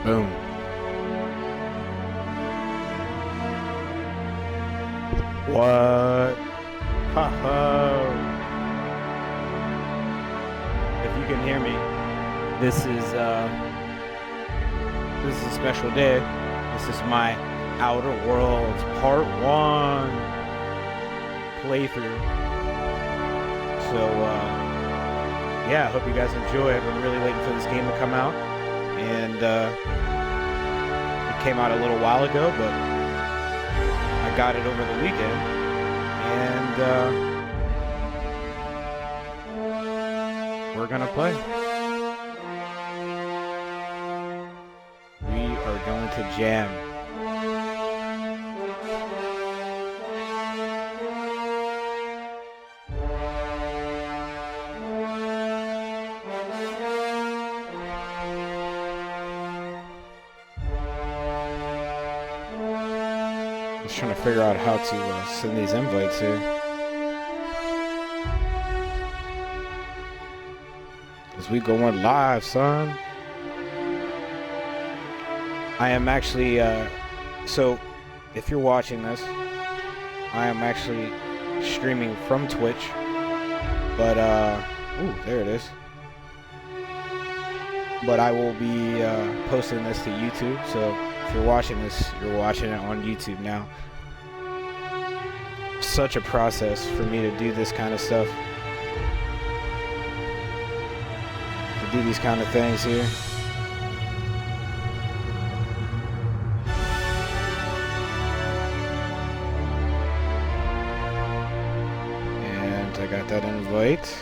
Boom. What? Ha-ha. If you can hear me, this is a special day. This is my Outer Worlds Part 1 playthrough. So, yeah, I hope you guys enjoy. I've been really waiting for this game to come out. And it came out a little while ago, but I got it over the weekend. And we're going to play. We are going to jam. Trying to figure out how to send these invites here, as we going live, son. I am actually so if you're watching this, I am actually streaming from Twitch, but ooh, there it is. But I will be posting this to YouTube, so if you're watching this, you're watching it on YouTube now. Such a process for me to do this kind of stuff, to do these kind of things here. And I got that invite.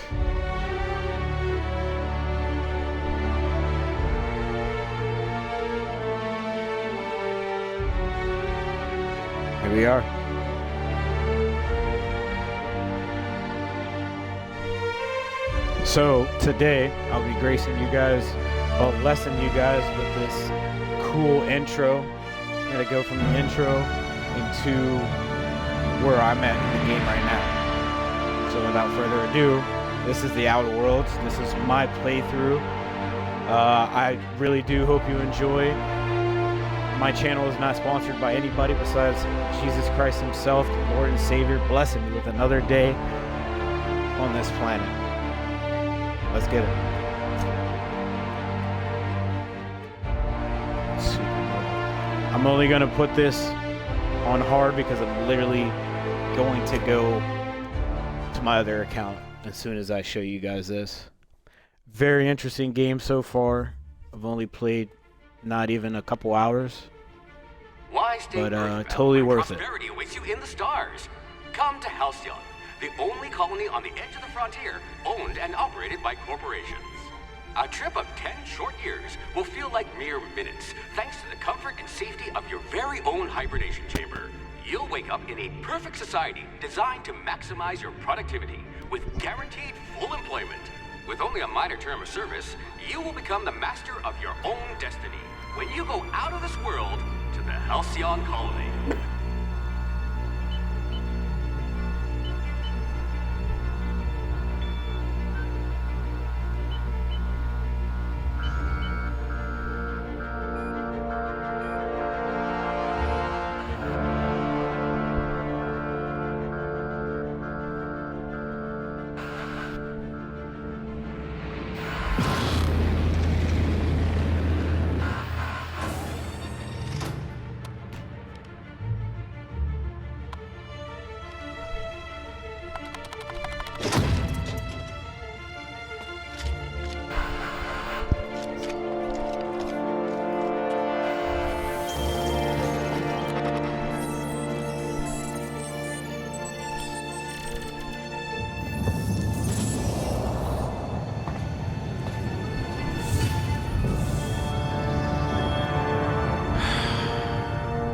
Here we are. So today I'll be gracing you guys, I'll lesson you guys with this cool intro. I'm gonna go from the intro into where I'm at in the game right now. So without further ado, this is the Outer Worlds. This is my playthrough. I really do hope you enjoy. My channel is not sponsored by anybody besides Jesus Christ himself, the Lord and Savior, blessing me with another day on this planet. Let's get it. I'm only going to put this on hard because I'm literally going to go to my other account as soon as I show you guys this. Very interesting game so far. I've only played not even a couple hours, but totally worth it. Prosperity awaits you in the stars. Come to Halcyon, the only colony on the edge of the frontier, owned and operated by corporations. A trip of 10 short years will feel like mere minutes, thanks to the comfort and safety of your very own hibernation chamber. You'll wake up in a perfect society designed to maximize your productivity with guaranteed full employment. With only a minor term of service, you will become the master of your own destiny when you go out of this world to the Halcyon colony.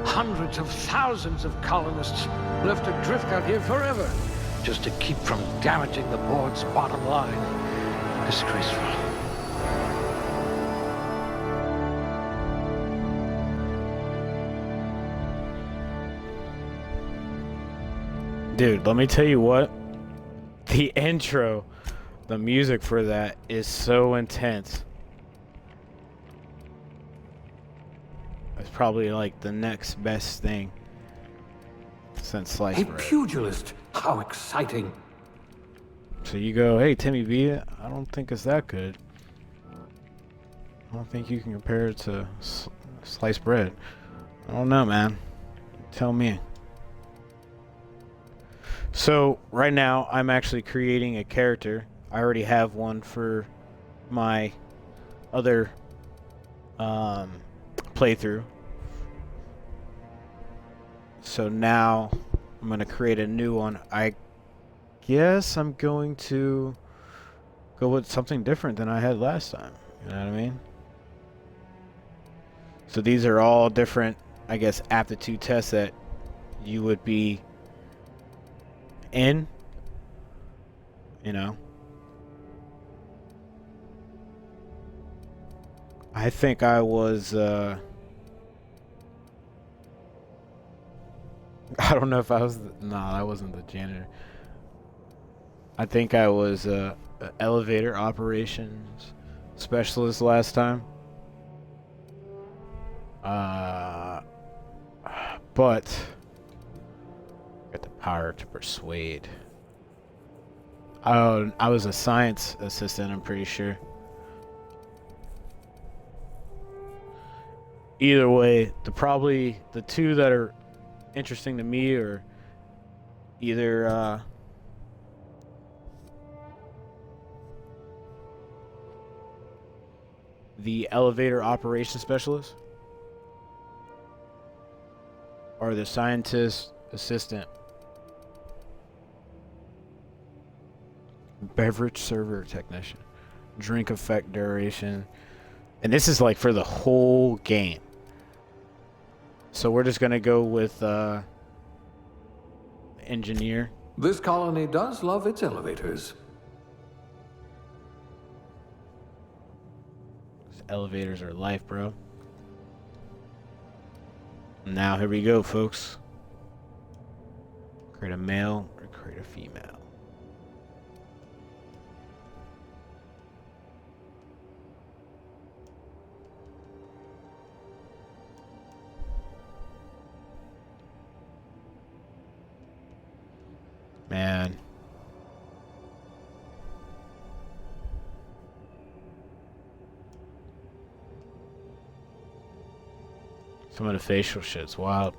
Hundreds of thousands of colonists left adrift out here forever, just to keep from damaging the board's bottom line. Disgraceful. Dude, let me tell you what. The intro, the music for that is so intense. It's probably like the next best thing since sliced A bread. pugilist. How exciting. So you go, hey, Timmy B, I don't think it's that good. I don't think you can compare it to sliced bread. I don't know, man. Tell me. So right now, I'm actually creating a character. I already have one for my other playthrough. So now I'm going to create a new one. I guess I'm going to go with something different than I had last time. You know what I mean? So these are all different, I guess, aptitude tests that you would be in. You know? I think I was, I don't know if I was, nah, I wasn't the janitor. I think I was a elevator operations specialist last time. But got the power to persuade. I was a science assistant, I'm pretty sure. Either way, probably the two that are interesting to me are either the elevator operations specialist or the scientist assistant. Beverage server technician. Drink effect duration. And this is like for the whole game. So we're just gonna go with engineer. This colony does love its elevators. Elevators are life, bro. Now here we go, folks. Create a male or create a female. Man. Some of the facial shit's wild.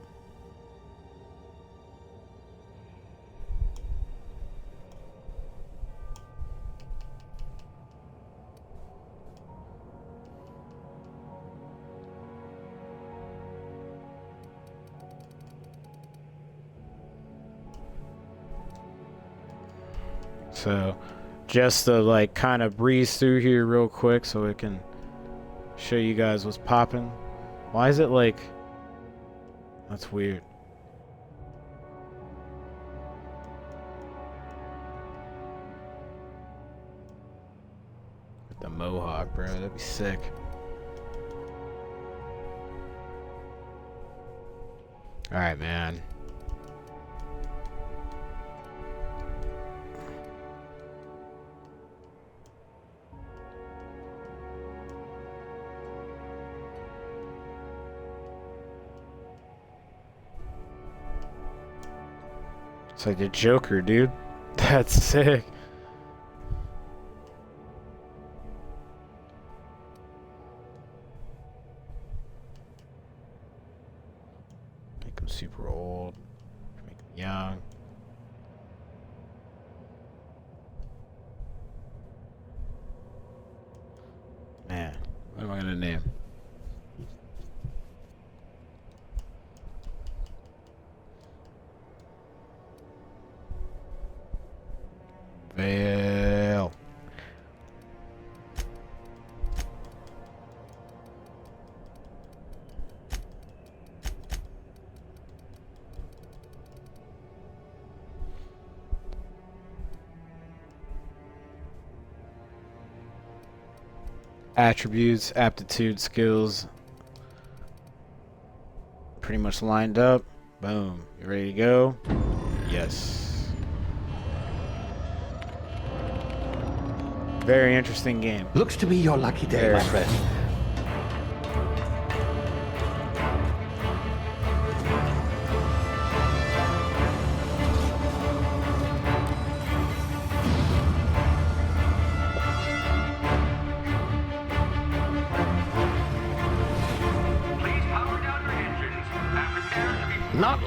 So, just to like kind of breeze through here real quick so it can show you guys what's popping. Why is it like... That's weird. With the mohawk, bro. That'd be sick. Alright, man. It's like the Joker, dude. That's sick. Make him super old. Make him young. Man, what am I gonna name? Vale. Attributes, aptitude, skills. Pretty much lined up. Boom. You ready to go? Yes. Very interesting game. Looks to be your lucky day, my friend.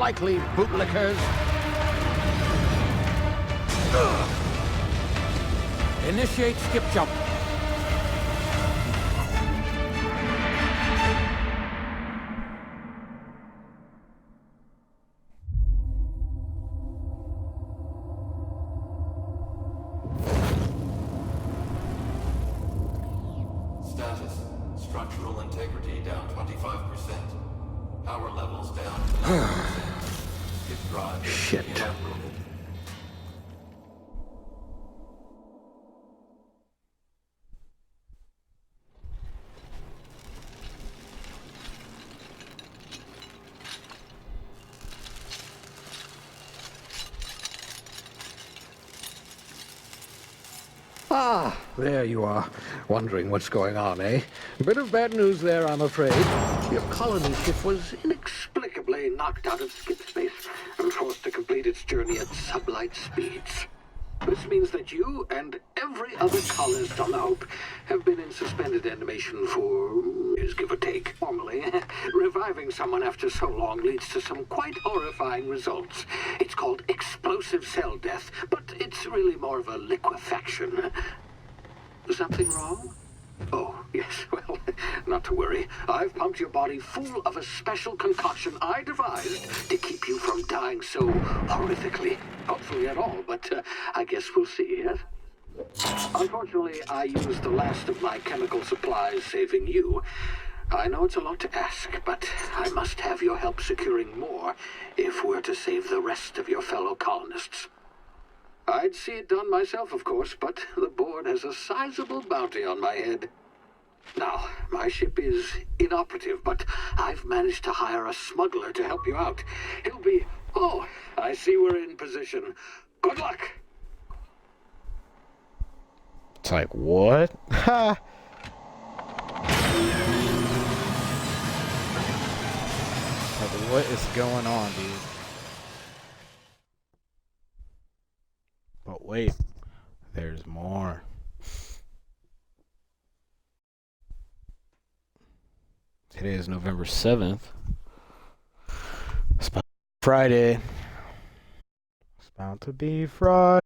unlikely bootlickers. Initiate skip jump. Status. Structural integrity down 25%. Power levels down to 90%. Skip drive. Shit. Inoperable. Ah, there you are. Wondering what's going on, eh? A bit of bad news there, I'm afraid. Your colony ship was inexplicably knocked out of skip space and forced to complete its journey at sublight speeds. This means that you and every other colonist on the Hope have been in suspended animation for years, give or take. Normally, reviving someone after so long leads to some quite horrifying results. It's called explosive cell death, but it's really more of a liquefaction. Something wrong? Oh, yes, well, not to worry. I've pumped your body full of a special concoction I devised to keep you from dying so horrifically. Hopefully at all, but I guess we'll see, yes? Unfortunately, I used the last of my chemical supplies saving you. I know it's a lot to ask, but I must have your help securing more if we're to save the rest of your fellow colonists. I'd see it done myself, of course, but the board has a sizable bounty on my head. Now, my ship is inoperative, but I've managed to hire a smuggler to help you out. He'll be... Oh, I see we're in position. Good luck! It's like, what? Ha! Like, what is going on, dude? But wait, there's more. Today is November 7th. It's about Friday. It's about to be Friday.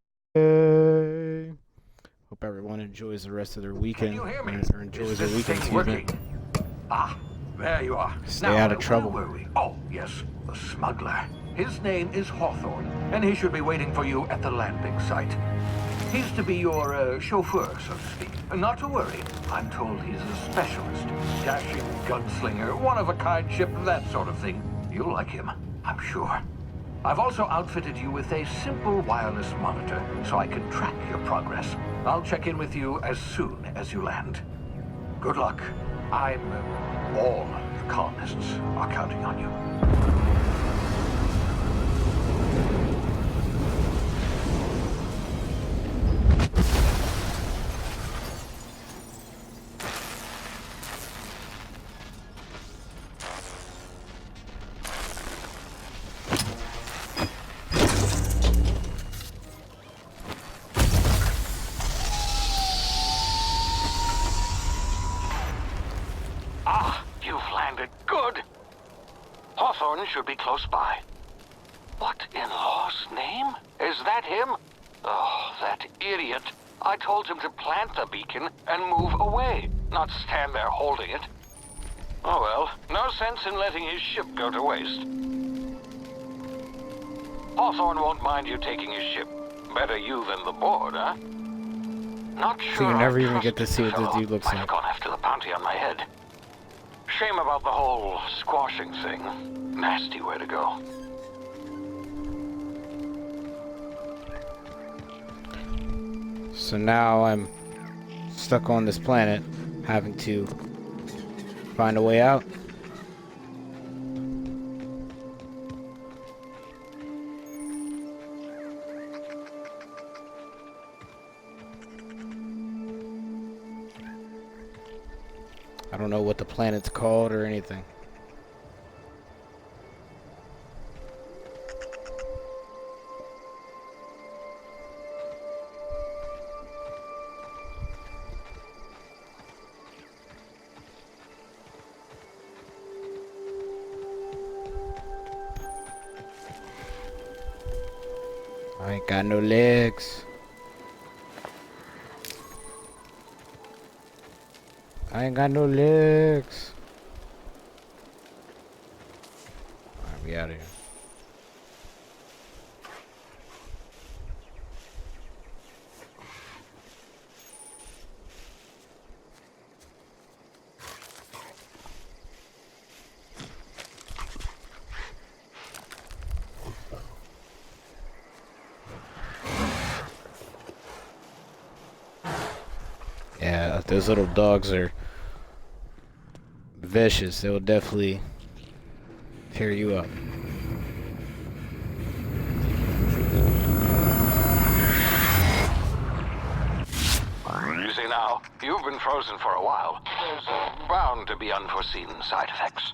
Hope everyone enjoys the rest of their weekend. Can you hear me? Or enjoys their Is this weekend, thing excuse me. working? Ah, there you are. Stay Now, out of trouble. Where were we? Oh, yes, the smuggler. His name is Hawthorne, and he should be waiting for you at the landing site. He's to be your chauffeur, so to speak. Not to worry. I'm told he's a specialist. Dashing gunslinger, one-of-a-kind ship, that sort of thing. You'll like him, I'm sure. I've also outfitted you with a simple wireless monitor, so I can track your progress. I'll check in with you as soon as you land. Good luck. All the colonists are counting on you. Should be close by. What in law's name? Is that him? Oh, that idiot. I told him to plant the beacon and move away, not stand there holding it. Oh well, no sense in letting his ship go to waste. Hawthorne won't mind you taking his ship. Better you than the board, huh? Not sure. So you never I even trust get to see what this dude looks Might like. have gone after the bounty on my head. Shame about the whole squashing thing. Nasty way to go. So now I'm stuck on this planet, having to find a way out. I don't know what the planet's called or anything. I ain't got no legs. I ain't got no legs. Alright, we out of here. Yeah, those little dogs are vicious. They will definitely tear you up. Easy now. You've been frozen for a while. There's bound to be unforeseen side effects.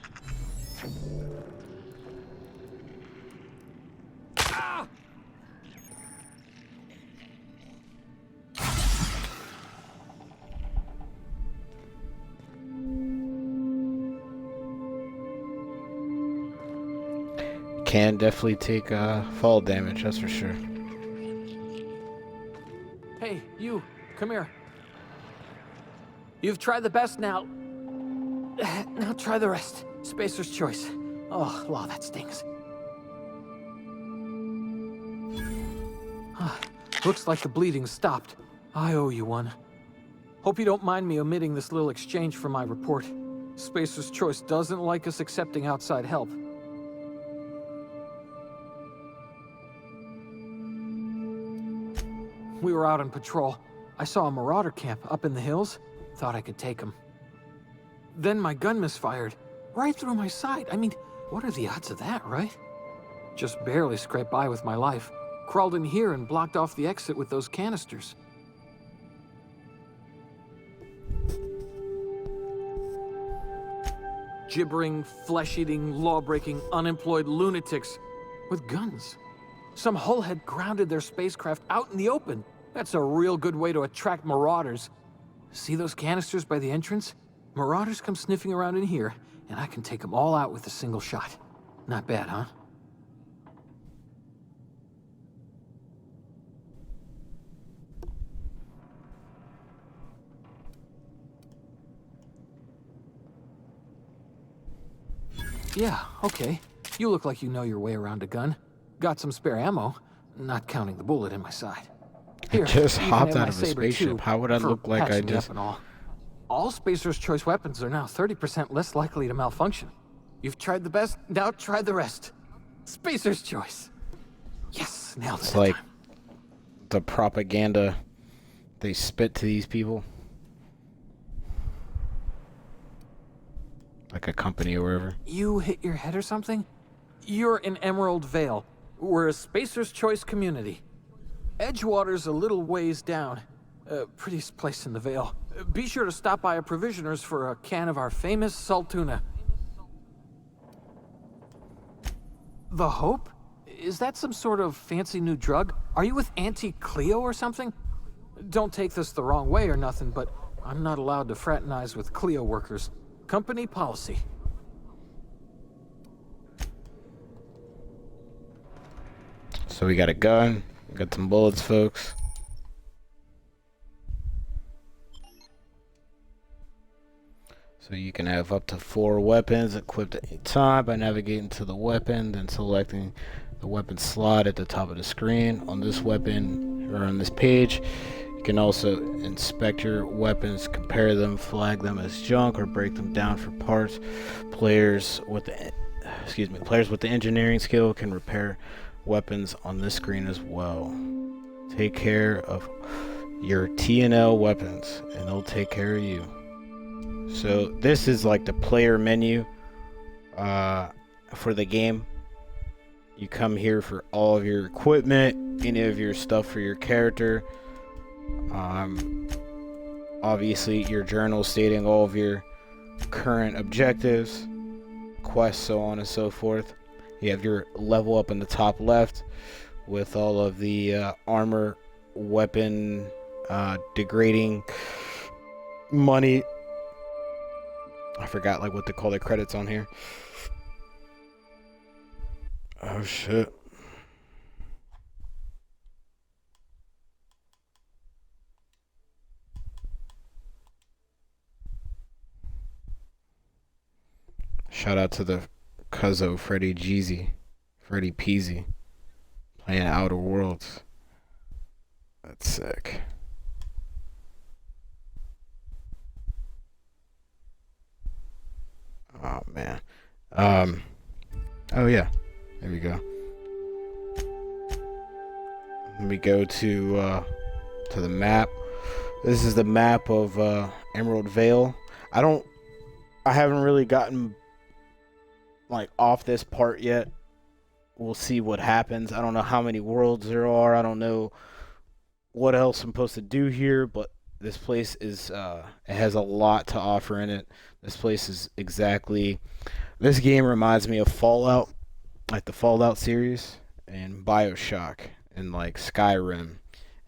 Can definitely take fall damage, that's for sure. Hey, you, come here. You've tried the best now. Now try the rest. Spacer's choice. Oh, wow, that stings. Looks like the bleeding stopped. I owe you one. Hope you don't mind me omitting this little exchange from my report. Spacer's choice doesn't like us accepting outside help. We were out on patrol. I saw a marauder camp up in the hills. Thought I could take him. Then my gun misfired. Right through my side. I mean, what are the odds of that, right? Just barely scraped by with my life. Crawled in here and blocked off the exit with those canisters. Gibbering, flesh-eating, law-breaking, unemployed lunatics with guns. Some hullhead grounded their spacecraft out in the open. That's a real good way to attract marauders. See those canisters by the entrance? Marauders come sniffing around in here, and I can take them all out with a single shot. Not bad, huh? Yeah, okay. You look like you know your way around a gun. Got some spare ammo, not counting the bullet in my side. Here, I just you can hopped have out my of a saber, spaceship. too, How would I for look like I patching me just... up and all Spacer's Choice weapons are now 30% less likely to malfunction. You've tried the best, now try the rest. Spacer's Choice. Yes, nailed it. It's that like time. the propaganda they spit to these people. Like a company or wherever. You hit your head or something? You're in Emerald Vale. We're a Spacer's Choice community. Edgewater's a little ways down. Prettiest place in the Vale. Be sure to stop by a provisioner's for a can of our famous salt tuna. The Hope? Is that some sort of fancy new drug? Are you with Auntie Cleo or something? Don't take this the wrong way or nothing, but I'm not allowed to fraternize with Cleo workers. Company policy. So we got a gun, we got some bullets, folks. So you can have up to 4 weapons equipped at any time by navigating to the weapon, then selecting the weapon slot at the top of the screen. On this weapon, or on this page, you can also inspect your weapons, compare them, flag them as junk, or break them down for parts. Players with the engineering skill can repair weapons on this screen as well. Take care of your T&L weapons, and they'll take care of you. So this is like the player menu for the game. You come here for all of your equipment, any of your stuff for your character. Obviously your journal stating all of your current objectives, quests, so on and so forth. You have your level up in the top left with all of the armor, weapon, degrading money. I forgot like what they call their credits on here. Oh shit. Shout out to the Cuzzo Freddie Jeezy, Freddie Peasy, playing Outer Worlds. That's sick. Oh man. Oh yeah. There we go. Let me go to the map. This is the map of Emerald Vale. I haven't really gotten like off this part yet. We'll see what happens. I don't know how many worlds there are. I don't know what else I'm supposed to do here, but this place is it has a lot to offer in it. This place is exactly, this game reminds me of Fallout, like the Fallout series, and BioShock, and like Skyrim,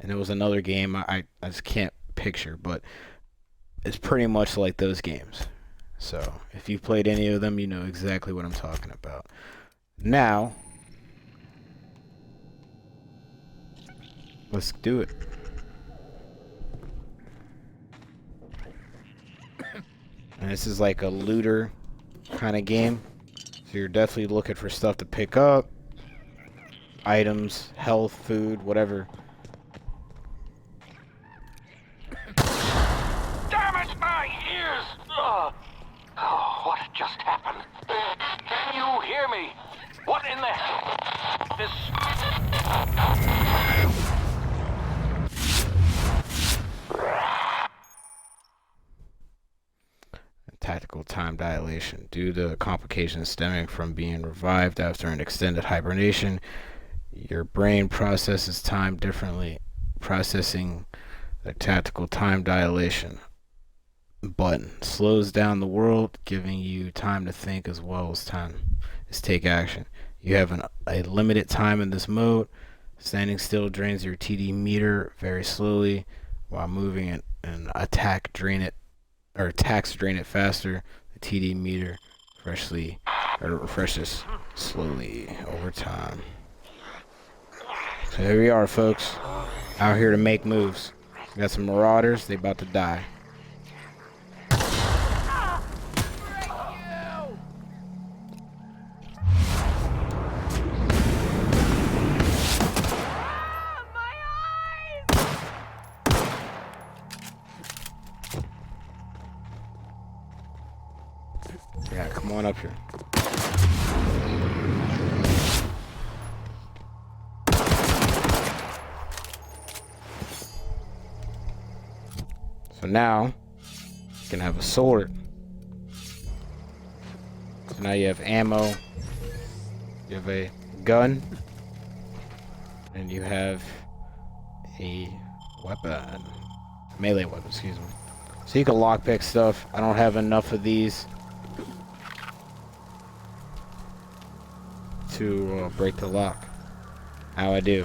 and it was another game I just can't picture, but it's pretty much like those games. So if you've played any of them, you know exactly what I'm talking about. Now let's do it. And this is like a looter kind of game. So you're definitely looking for stuff to pick up. Items, health, food, whatever. Damn it, my ears! Oh, what just happened? Can you hear me? What in the hell? This... Tactical time dilation. Due to complications stemming from being revived after an extended hibernation, your brain processes time differently. Processing the tactical time dilation button slows down the world, giving you time to think as well as time to take action. You have a limited time in this mode. Standing still drains your TD meter very slowly, while moving it and attacks drain it faster. The TD meter refreshes slowly over time. So here we are, folks, out here to make moves. We got some marauders, they about to die. Yeah, come on up here. So now you can have a sword. So now you have ammo, you have a gun, and you have a weapon, melee weapon, excuse me. So you can lockpick stuff. I don't have enough of these to break the lock. How I do.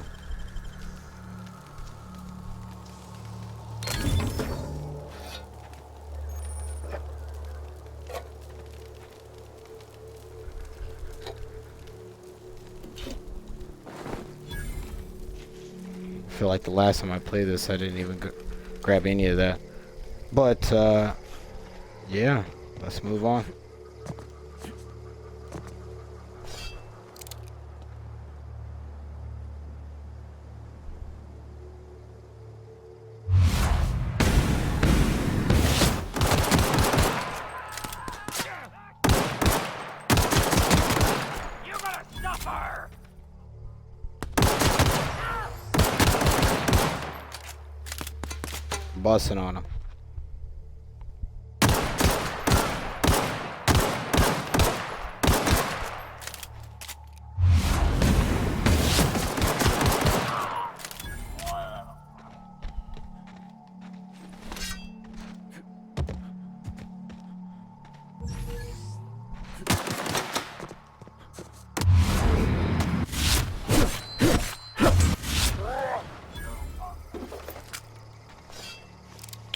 I feel like the last time I played this, I didn't even grab any of that. But, yeah, let's move on. Busting on him.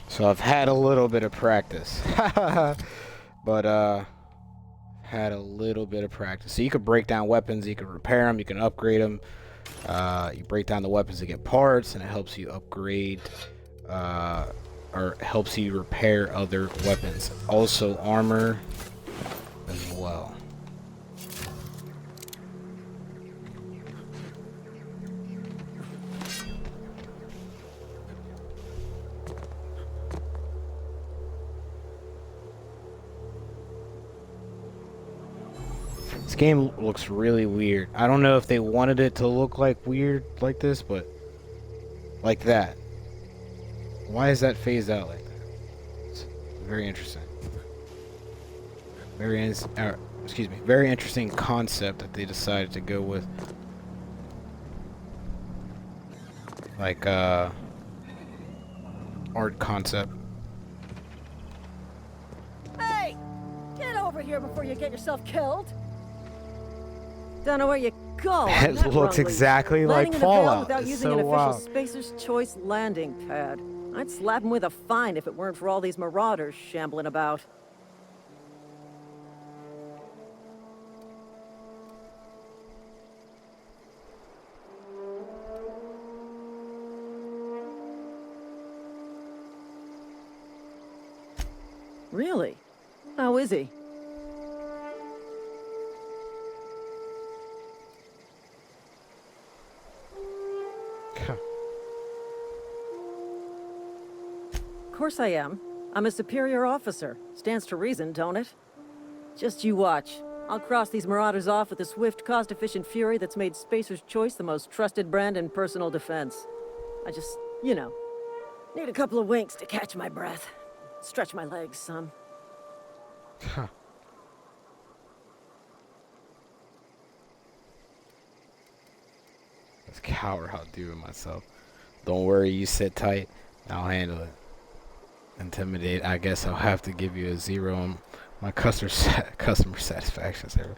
So I've had a little bit of practice, but had a little bit of practice. So you could break down weapons, you can repair them, you can upgrade them. You break down the weapons to get parts, and it helps you upgrade or helps you repair other weapons. Also armor as well. This game looks really weird. I don't know if they wanted it to look like weird like this, but like that. Why is that phased out like that? It's very interesting. Very interesting concept that they decided to go with. Like art concept. Hey! Get over here before you get yourself killed! Don't know where you go. It looks exactly like Fallout. Without It's using so an official wild. Spacer's Choice landing pad. I'd slap him with a fine if it weren't for all these marauders shambling about. Really? How is he? Of course I am. I'm a superior officer. Stands to reason, don't it? Just you watch. I'll cross these marauders off with a swift, cost-efficient fury that's made Spacer's Choice the most trusted brand in personal defense. I just, you know, need a couple of winks to catch my breath. Stretch my legs some. Huh. This coward, I'll do it myself. Don't worry, you sit tight. I'll handle it. Intimidate. I guess I'll have to give you a 0 on my customer satisfaction server.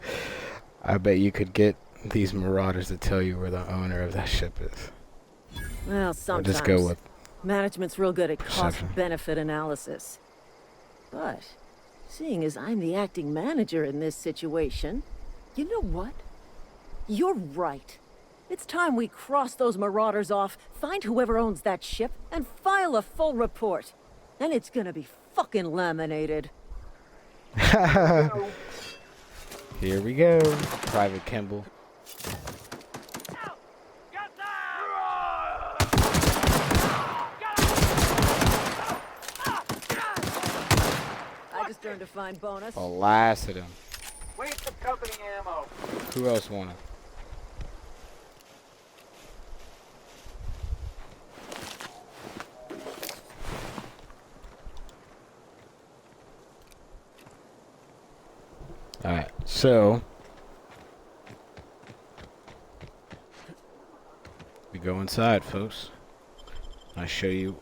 I bet you could get these marauders to tell you where the owner of that ship is. Well, Or sometimes. just go with Management's real good at perception. cost-benefit analysis. But, seeing as I'm the acting manager in this situation, you know what? You're right. It's time we cross those marauders off, find whoever owns that ship, and file a full report. Then it's gonna be fucking laminated. Here we go, Private Kimball. I just earned a fine bonus. Blasted him. Wait for company ammo. Who else wanted? Alright, so we go inside, folks. I show you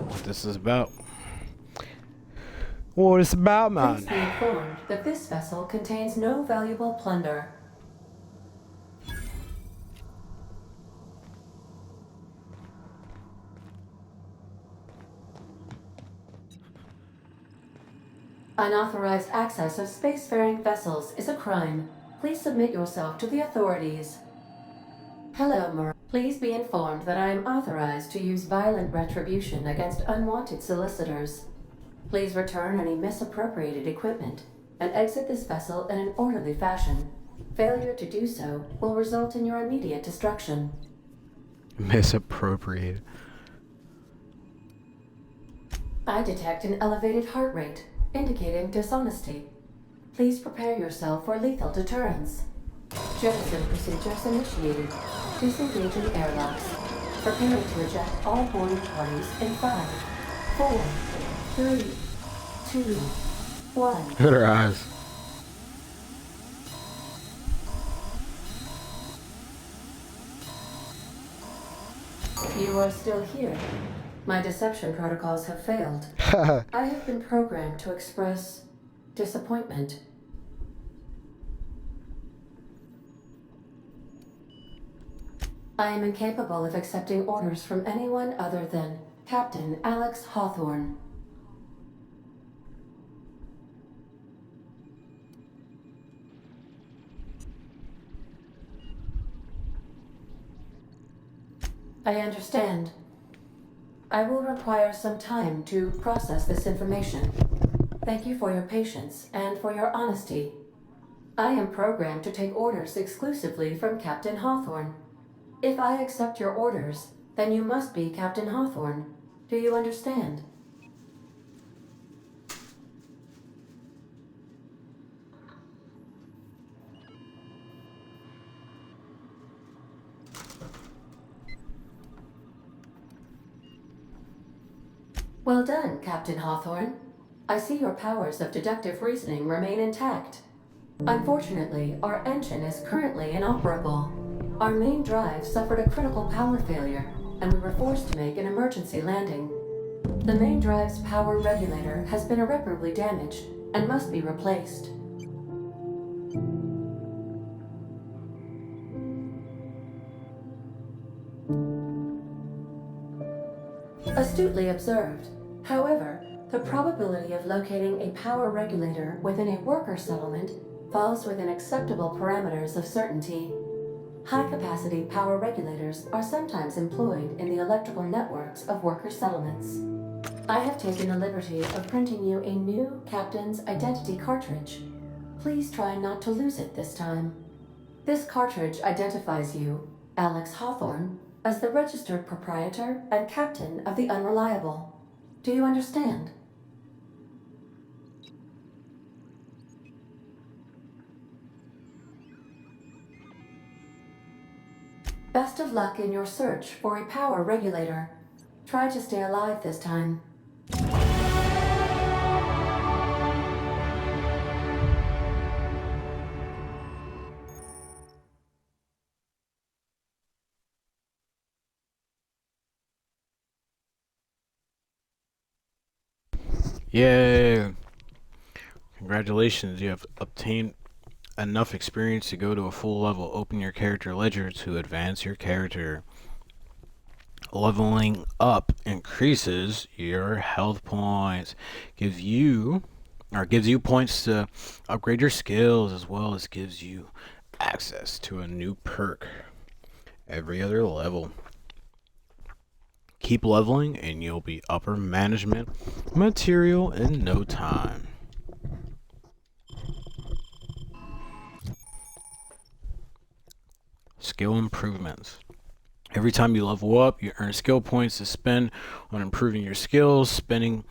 what this is about. What it's about, Please man. be informed that this vessel contains no valuable plunder. Unauthorized access of spacefaring vessels is a crime. Please submit yourself to the authorities. Hello, Mar. Please be informed that I am authorized to use violent retribution against unwanted solicitors. Please return any misappropriated equipment and exit this vessel in an orderly fashion. Failure to do so will result in your immediate destruction. Misappropriated. I detect an elevated heart rate, indicating dishonesty. Please prepare yourself for lethal deterrence. Jettison procedures initiated. Disengaging airlocks. Preparing to eject all boarding parties in 5, 4, 3, 2, 1. Look at her eyes. You are still here. My deception protocols have failed. I have been programmed to express disappointment. I am incapable of accepting orders from anyone other than Captain Alex Hawthorne. I understand. I will require some time to process this information. Thank you for your patience and for your honesty. I am programmed to take orders exclusively from Captain Hawthorne. If I accept your orders, then you must be Captain Hawthorne. Do you understand? Well done, Captain Hawthorne. I see your powers of deductive reasoning remain intact. Unfortunately, our engine is currently inoperable. Our main drive suffered a critical power failure, and we were forced to make an emergency landing. The main drive's power regulator has been irreparably damaged and must be replaced. Astutely observed. However, the probability of locating a power regulator within a worker settlement falls within acceptable parameters of certainty. High-capacity power regulators are sometimes employed in the electrical networks of worker settlements. I have taken the liberty of printing you a new Captain's Identity cartridge. Please try not to lose it this time. This cartridge identifies you, Alex Hawthorne, as the registered proprietor and captain of the Unreliable. Do you understand? Best of luck in your search for a power regulator. Try to stay alive this time. Yay! Congratulations, you have obtained enough experience to go to a full level. Open your character ledger to advance your character. Leveling up increases your health points, gives you points to upgrade your skills, as well as gives you access to a new perk every other level. Keep leveling and you'll be upper management material in no time. Skill improvements. Every time you level up, you earn skill points to spend on improving your skills. Spending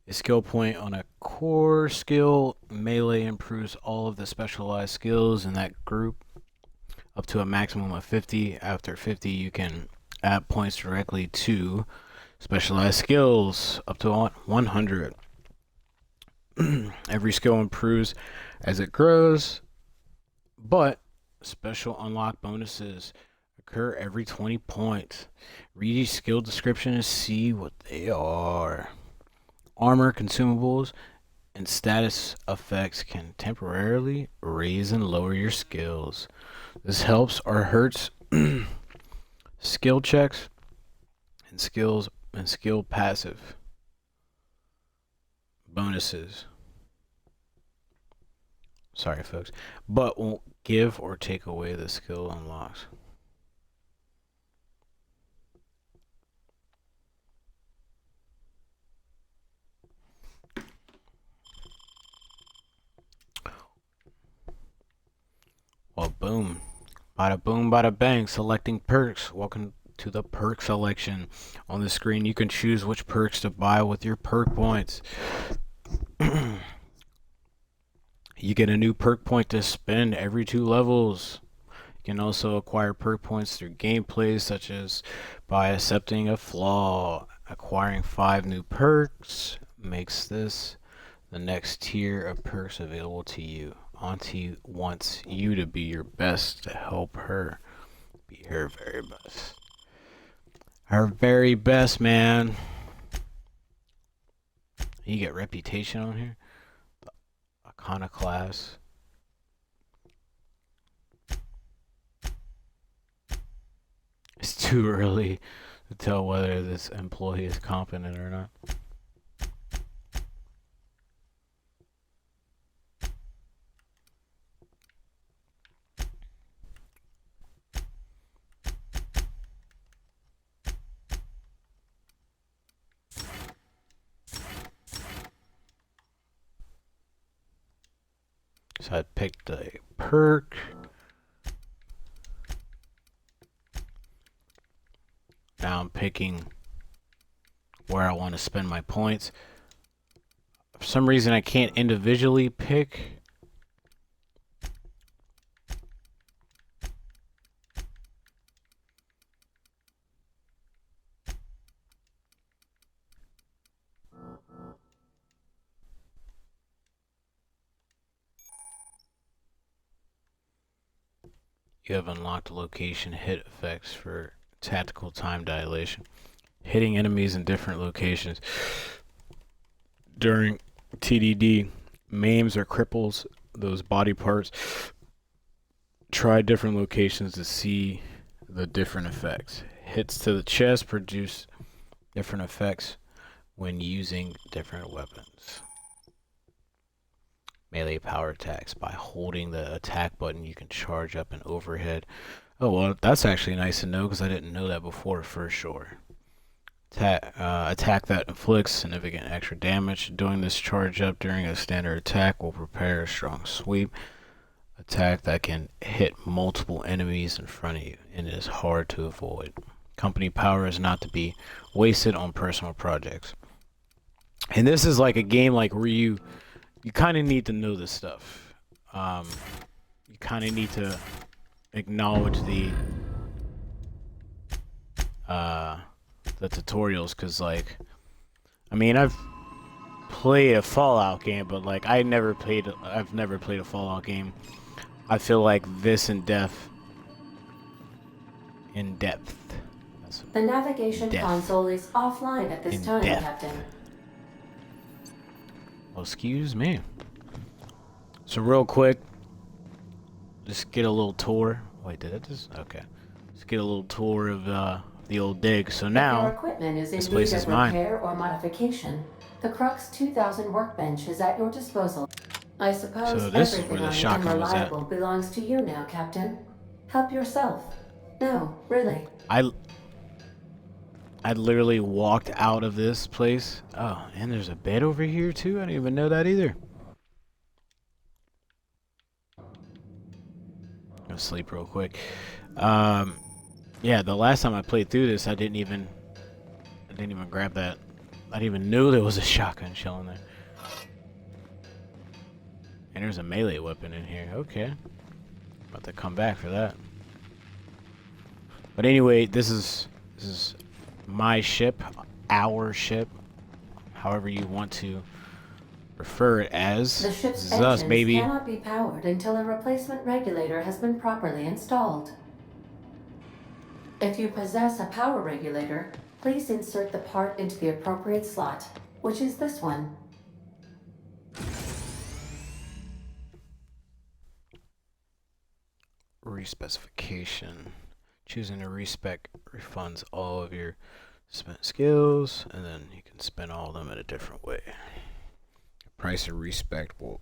a skill point on a core skill, melee improves all of the specialized skills in that group up to a maximum of 50. After 50, you can add points directly to specialized skills up to 100. Every skill improves as it grows, but special unlock bonuses occur every 20 points. Read each skill description and see what they are. Armor, consumables, and status effects can temporarily raise and lower your skills. This helps or hurts skill checks and skill passive bonuses. Sorry, folks, but won't give or take away the skill unlocks. Well, boom. Bada boom, bada bang. Selecting perks. Welcome to the perk selection. On the screen, you can choose which perks to buy with your perk points. You get a new perk point to spend every 2 levels. You can also acquire perk points through gameplay, such as by accepting a flaw. Acquiring 5 new perks makes this the next tier of perks available to you. Auntie wants you to be your best to help her be her very best. Her very best, man. You get reputation on here. Iconoclast. It's too early to tell whether this employee is competent or not. So I picked a perk. Now I'm picking where I want to spend my points. For some reason I can't individually pick. You have unlocked location hit effects for tactical time dilation. Hitting enemies in different locations during TDD maims or cripples those body parts. Try different locations to see the different effects. Hits to the chest produce different effects when using different weapons. Melee power attacks. By holding the attack button, you can charge up an overhead. Oh, well, that's actually nice to know because I didn't know that before for sure. Attack that inflicts significant extra damage. Doing this charge up during a standard attack will prepare a strong sweep. Attack that can hit multiple enemies in front of you and is hard to avoid. Company power is not to be wasted on personal projects. And this is like a game like where you kind of need to know this stuff. You kind of need to acknowledge the tutorials, because like, I mean, I've played a Fallout game, but like I've never played a Fallout game. I feel like this in depth. The navigation console is offline at this time, Captain. Well, excuse me. So real quick, just get a little tour. Wait, did it just? Okay. Just get a little tour of the old dig. So now, your equipment is in this place need is of mine. repair or modification, the Crux 2000 workbench is at your disposal. I suppose So this is everything where the on shotgun was at. Unreliable belongs to you now, Captain. Help yourself. No, really. I literally walked out of this place. Oh, and there's a bed over here too. I didn't even know that either. Go sleep real quick. Yeah, the last time I played through this, I didn't even grab that. I didn't even know there was a shotgun shell in there. And there's a melee weapon in here. Okay. About to come back for that. But anyway, this is my ship, our ship, however you want to refer it as. The ship's This is us, engines baby. cannot be powered until a replacement regulator has been properly installed. If you possess a power regulator, please insert the part into the appropriate slot, which is this one. Respecification. Choosing to respec refunds all of your spent skills, and then you can spend all of them in a different way. The price of respec will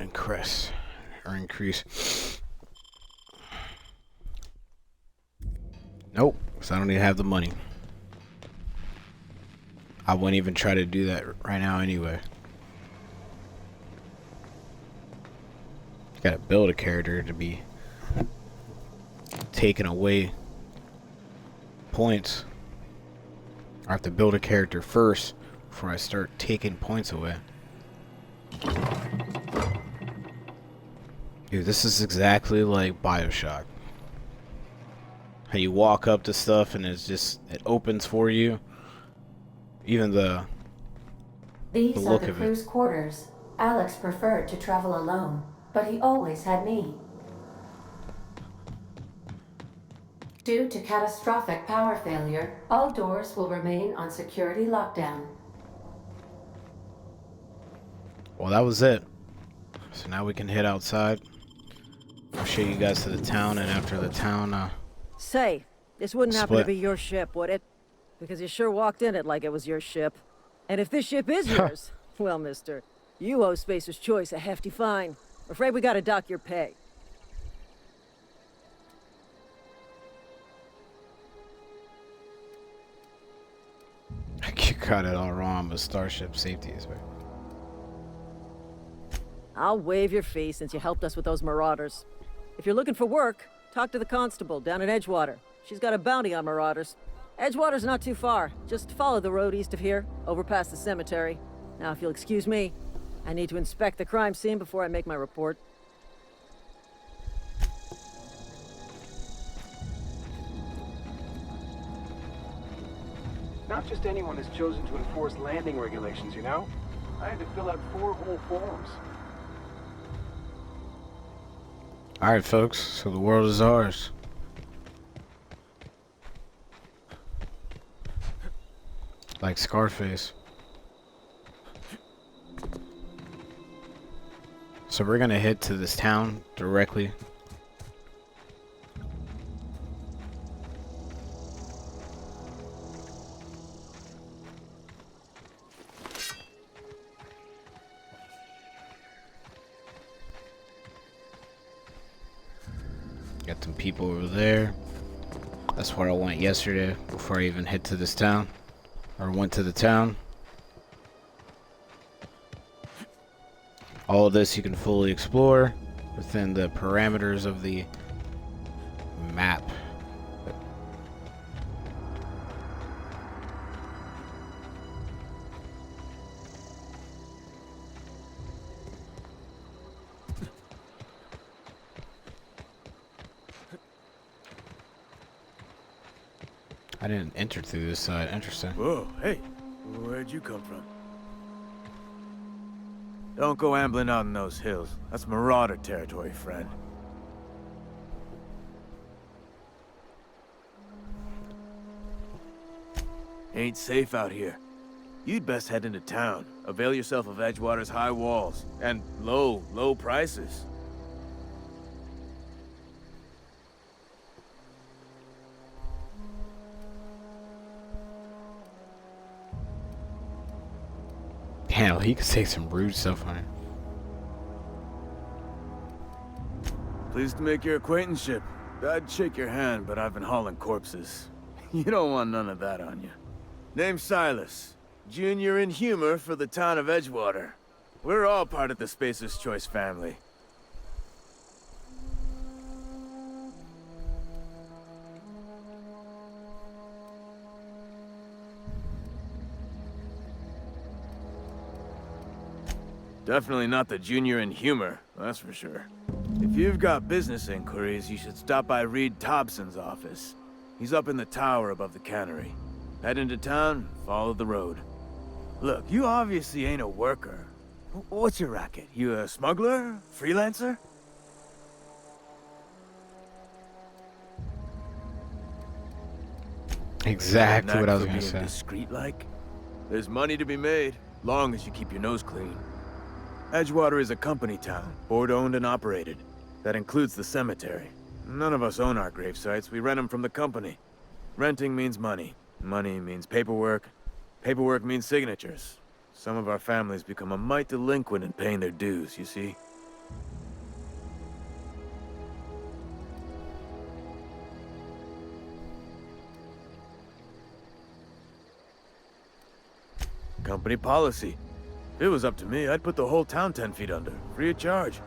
increase. Nope, because I don't even have the money. I wouldn't even try to do that right now anyway. Gotta build a character to be taking away points. I have to build a character first before I start taking points away. Dude, this is exactly like BioShock. How you walk up to stuff and it opens for you. Even the These are look the of it. crew's quarters. Alex preferred to travel alone, but he always had me. Due to catastrophic power failure, all doors will remain on security lockdown. Well, that was it. So now we can head outside. I'll show you guys to the town, and after the town, Say, this wouldn't happen to split. be your ship, would it? Because you sure walked in it like it was your ship. And if this ship is yours, well, mister, you owe Spacer's Choice a hefty fine. Afraid we gotta dock your pay. you got it all wrong, but Starship safety is right. I'll waive your fee since you helped us with those marauders. If you're looking for work, talk to the constable down in Edgewater. She's got a bounty on marauders. Edgewater's not too far. Just follow the road east of here, over past the cemetery. Now, if you'll excuse me, I need to inspect the crime scene before I make my report. Not just anyone is chosen to enforce landing regulations, you know? I had to fill out 4 whole forms. Alright, folks, so the world is ours. Like Scarface. So we're gonna head to this town directly. Got some people over there. That's where I went yesterday before I even hit to this town. Or went to the town. All of this you can fully explore within the parameters of the map. I didn't enter through this side. Interesting. Whoa, hey, where'd you come from? Don't go ambling out in those hills. That's marauder territory, friend. Ain't safe out here. You'd best head into town. Avail yourself of Edgewater's high walls and low prices. Damn, he could say some rude stuff on it. Pleased to make your acquaintanceship. I'd shake your hand, but I've been hauling corpses. You don't want none of that on you. Name's Silas. Junior in humor for the town of Edgewater. We're all part of the Spacer's Choice family. Definitely not the junior in humor, that's for sure. If you've got business inquiries, you should stop by Reed Thompson's office. He's up in the tower above the cannery. Head into town, follow the road. Look, you obviously ain't a worker. What's your racket? You a smuggler? Freelancer? Exactly what I was gonna Being say. discreet like? There's money to be made, long as you keep your nose clean. Edgewater is a company town, board-owned and operated. That includes the cemetery. None of us own our grave sites, we rent them from the company. Renting means money. Money means paperwork. Paperwork means signatures. Some of our families become a mite delinquent in paying their dues, you see? Company policy. If it was up to me, I'd put the whole town 10 feet under, free of charge.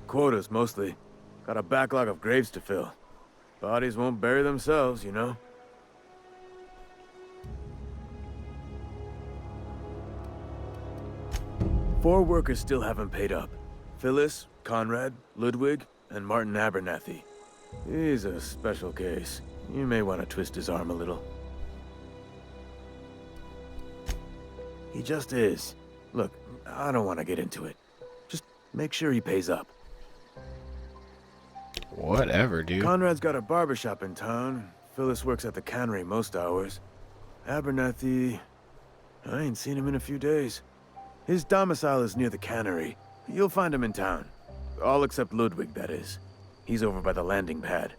Quotas, mostly. Got a backlog of graves to fill. Bodies won't bury themselves, you know? Four workers still haven't paid up. Phyllis, Conrad, Ludwig, and Martin Abernathy. He's a special case. You may want to twist his arm a little. He just is. Look, I don't want to get into it. Just make sure he pays up. Whatever, dude. Conrad's got a barbershop in town. Phyllis works at the cannery most hours. Abernathy... I ain't seen him in a few days. His domicile is near the cannery. You'll find him in town. All except Ludwig, that is. He's over by the landing pad.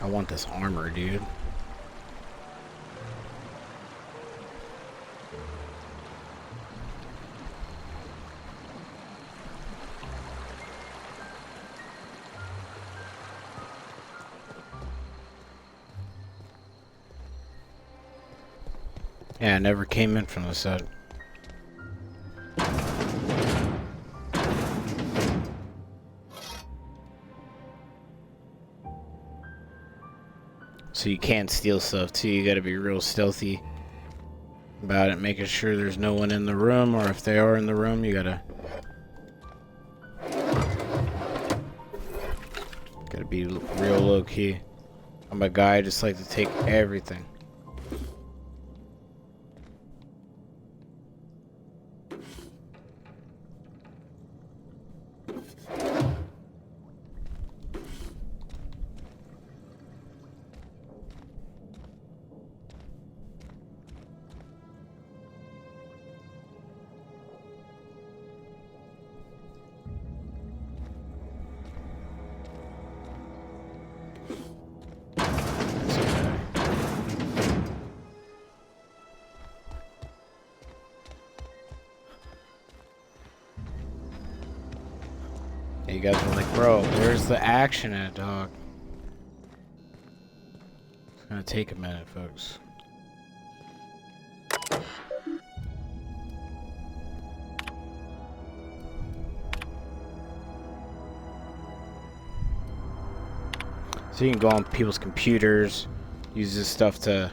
I want this armor, dude. Yeah, I never came in from the side. So you can't steal stuff too, you gotta be real stealthy about it, making sure there's no one in the room, or if they are in the room, you gotta be real low key. I'm a guy, I just like to take everything. You guys were like, bro, where's the action at, dog? It's gonna take a minute, folks. So you can go on people's computers, use this stuff to,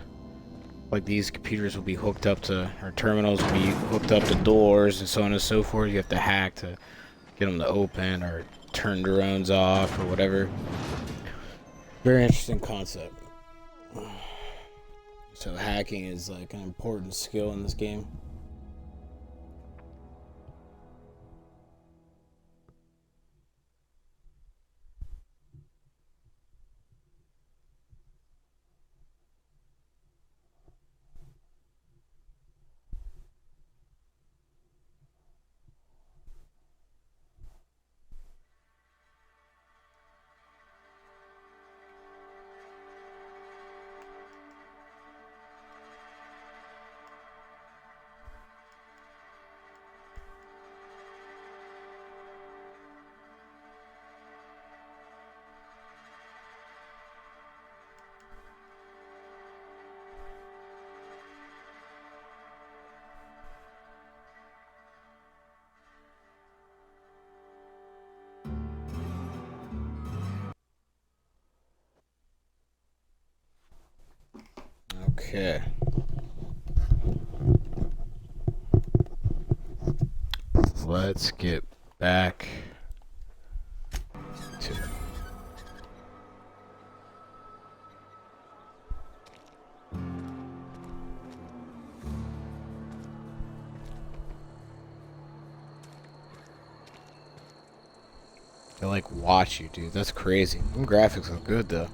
like these computers will be hooked up to, or terminals will be hooked up to doors and so on and so forth. You have to hack to get them to open or turn drones off or whatever. Very interesting concept. So hacking is like an important skill in this game. Okay. Let's get back to they like watch you, dude. That's crazy. Them graphics look good though.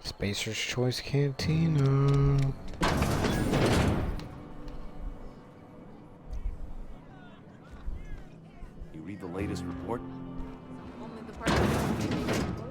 Spacer's Choice Cantina. You read the latest report? Only the part that made me explode.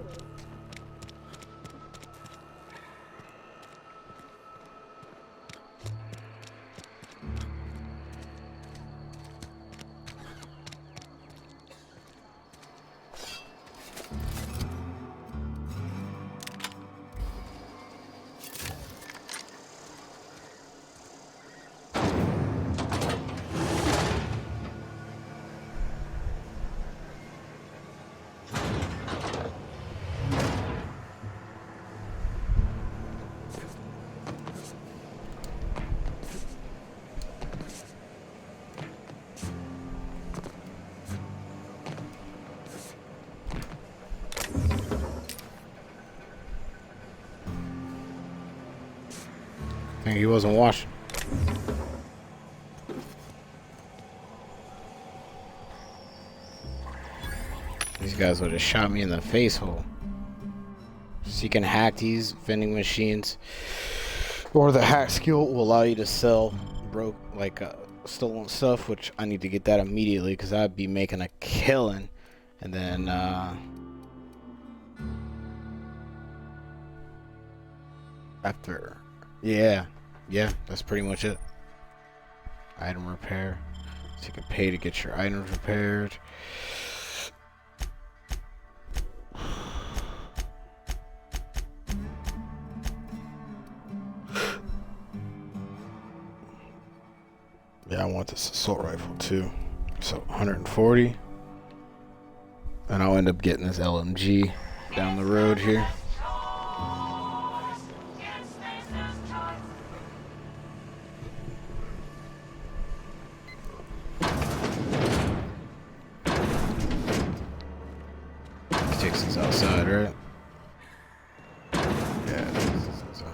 I think he wasn't watching. These guys would have shot me in the face hole. So you can hack these vending machines, or the hack skill will allow you to sell stolen stuff, which I need to get that immediately because I'd be making a killing. And then after, yeah, that's pretty much it. Item repair, so you can pay to get your items repaired. Yeah, I want this assault rifle too. So 140. And I'll end up getting this LMG down the road here. Takes us outside, right? Yeah, it takes us outside.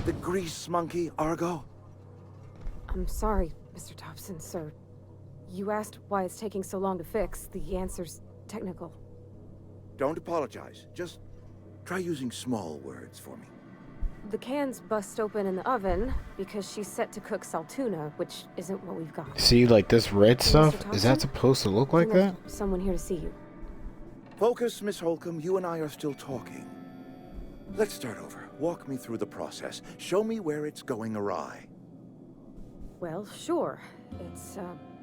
The grease monkey, Argo? I'm sorry, Mr. Thompson, sir. You asked why it's taking so long to fix. The answer's technical. Don't apologize. Just try using small words for me. The cans bust open in the oven because she's set to cook saltuna, which isn't what we've got. See, like this red Mr. stuff? Is Thompson? that supposed to look I like think that? there's someone here to see you. Focus, Miss Holcomb. You and I are still talking. Let's start over. Walk me through the process. Show me where it's going awry. Well, sure. It's,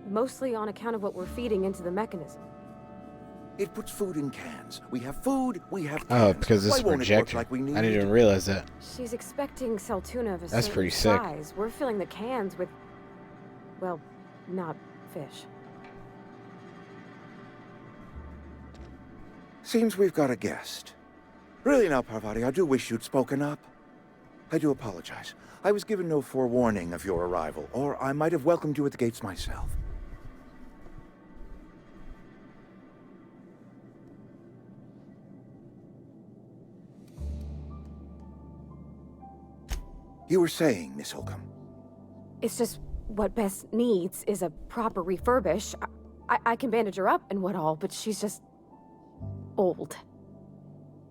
mostly on account of what we're feeding into the mechanism. It puts food in cans. We have food, we have Oh, cans. because this Why is won't it work projector. like we need I didn't it even to? realize that. She's expecting saltuna of a That's certain pretty sick. size. We're filling the cans with, well, not fish. Seems we've got a guest. Really now, Parvati, I do wish you'd spoken up. I do apologize. I was given no forewarning of your arrival, or I might have welcomed you at the gates myself. You were saying, Miss Holcomb. It's just what Bess needs is a proper refurbish. I can bandage her up and what all, but she's just old.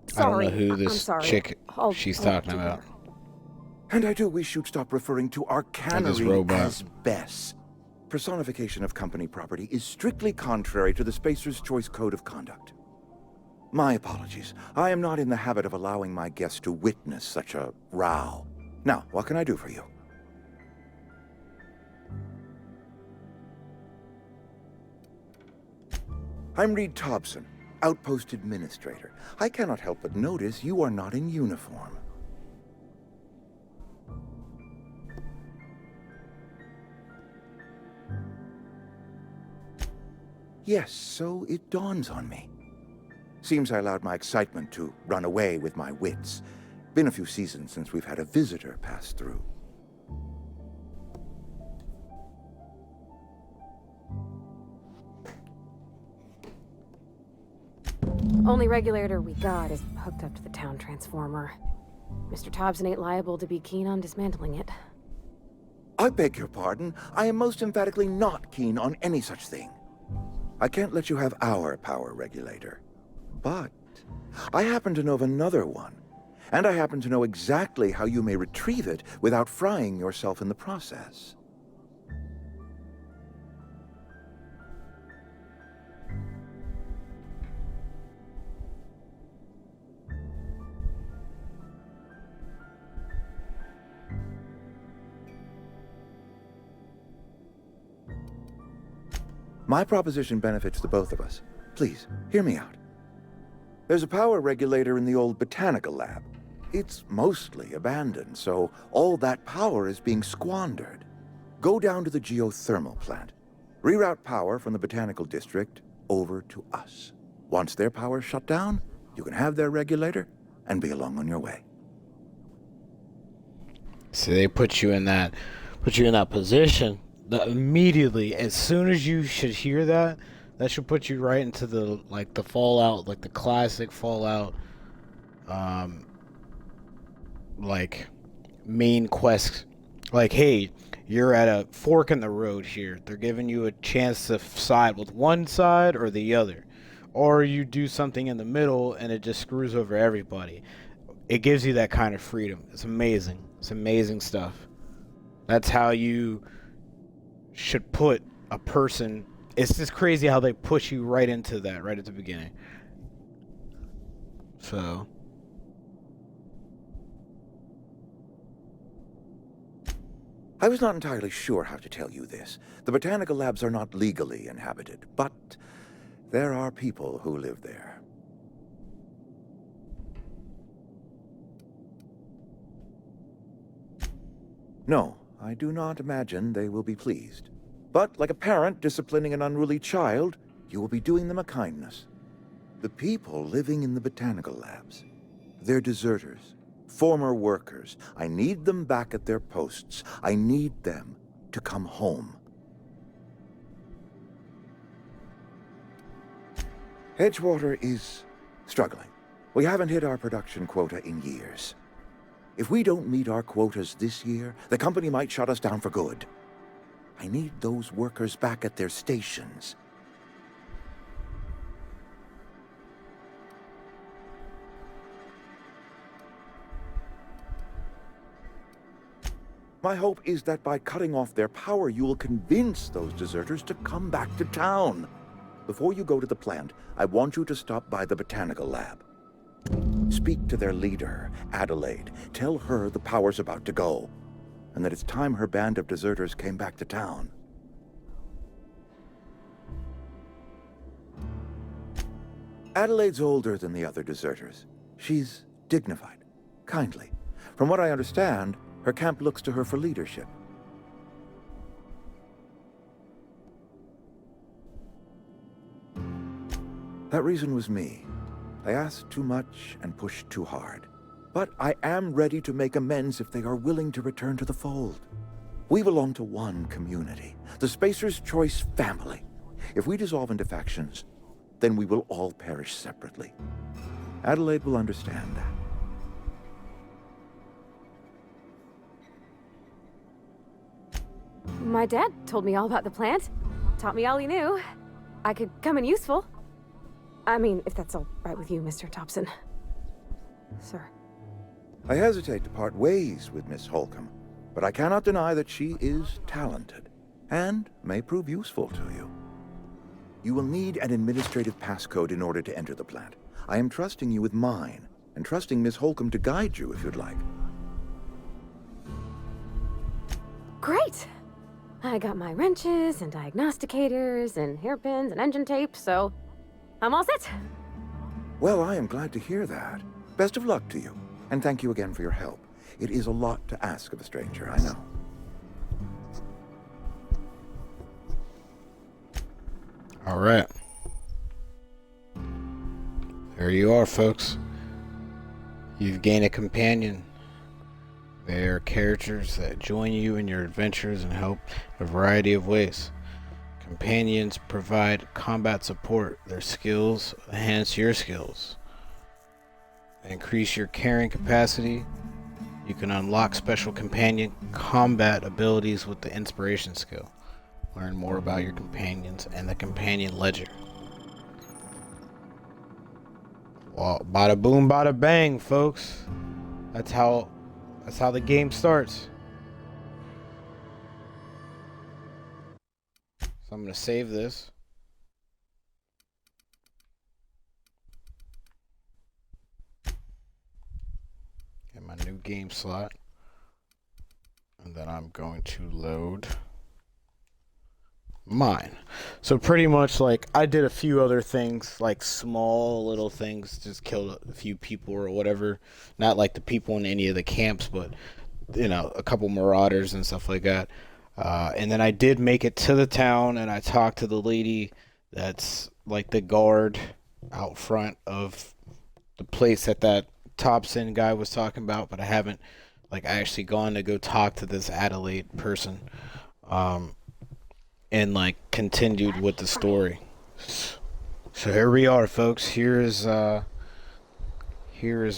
Sorry, I don't know who I'm this sorry. chick she's talking do about. better. And I do wish you'd stop referring to our this cannery robot. as Bess. Personification of company property is strictly contrary to the Spacer's Choice Code of Conduct. My apologies. I am not in the habit of allowing my guests to witness such a row. Now, what can I do for you? I'm Reed Thompson, Outpost Administrator. I cannot help but notice you are not in uniform. Yes, so it dawns on me. Seems I allowed my excitement to run away with my wits. Been a few seasons since we've had a visitor pass through. Only regulator we got is hooked up to the town transformer. Mr. Thompson ain't liable to be keen on dismantling it. I beg your pardon. I am most emphatically not keen on any such thing. I can't let you have our power regulator. But I happen to know of another one. And I happen to know exactly how you may retrieve it without frying yourself in the process. My proposition benefits the both of us. Please, hear me out. There's a power regulator in the old botanical lab. It's mostly abandoned, so all that power is being squandered. Go down to the geothermal plant. Reroute power from the botanical district over to us. Once their power's shut down, you can have their regulator and be along on your way. So they put you in that position. Immediately, as soon as you should hear that, that should put you right into the the Fallout, like the classic Fallout, main quest. Like, hey, you're at a fork in the road here. They're giving you a chance to side with one side or the other, or you do something in the middle and it just screws over everybody. It gives you that kind of freedom. It's amazing. It's amazing stuff. That's how you should put a person. It's just crazy how they push you right into that right at the beginning. So I was not entirely sure how to tell you this. The botanical labs are not legally inhabited, but there are people who live there. No, I do not imagine they will be pleased. But like a parent disciplining an unruly child, you will be doing them a kindness. The people living in the botanical labs, they're deserters, former workers. I need them back at their posts. I need them to come home. Edgewater is struggling. We haven't hit our production quota in years. If we don't meet our quotas this year, the company might shut us down for good. I need those workers back at their stations. My hope is that by cutting off their power, you will convince those deserters to come back to town. Before you go to the plant, I want you to stop by the botanical lab. Speak to their leader, Adelaide. Tell her the power's about to go, and that it's time her band of deserters came back to town. Adelaide's older than the other deserters. She's dignified, kindly. From what I understand, her camp looks to her for leadership. That reason was me. I asked too much and pushed too hard. But I am ready to make amends if they are willing to return to the fold. We belong to one community, the Spacer's Choice family. If we dissolve into factions, then we will all perish separately. Adelaide will understand that. My dad told me all about the plant. Taught me all he knew. I could come in useful. I mean, if that's all right with you, Mr. Thompson. Sir. I hesitate to part ways with Miss Holcomb, but I cannot deny that she is talented, and may prove useful to you. You will need an administrative passcode in order to enter the plant. I am trusting you with mine, and trusting Miss Holcomb to guide you if you'd like. Great! I got my wrenches and diagnosticators and hairpins and engine tape, so I'm all set. Well, I am glad to hear that. Best of luck to you, and thank you again for your help. It is a lot to ask of a stranger, I know. All right. There you are, folks. You've gained a companion. They are characters that join you in your adventures and help in a variety of ways. Companions provide combat support. Their skills enhance your skills. They increase your carrying capacity. You can unlock special companion combat abilities with the inspiration skill. Learn more about your companions and the companion ledger. Well, bada boom, bada bang, folks. That's how the game starts. So I'm gonna save this. Get my new game slot. And then I'm going to load mine. So pretty much like I did a few other things, like small little things, just killed a few people or whatever. Not like the people in any of the camps, but you know, a couple marauders and stuff like that. And then I did make it to the town, and I talked to the lady that's like the guard out front of the place that Thompson guy was talking about, but I haven't like actually gone to go talk to this Adelaide person. And like continued with the story. So here we are, folks. Here is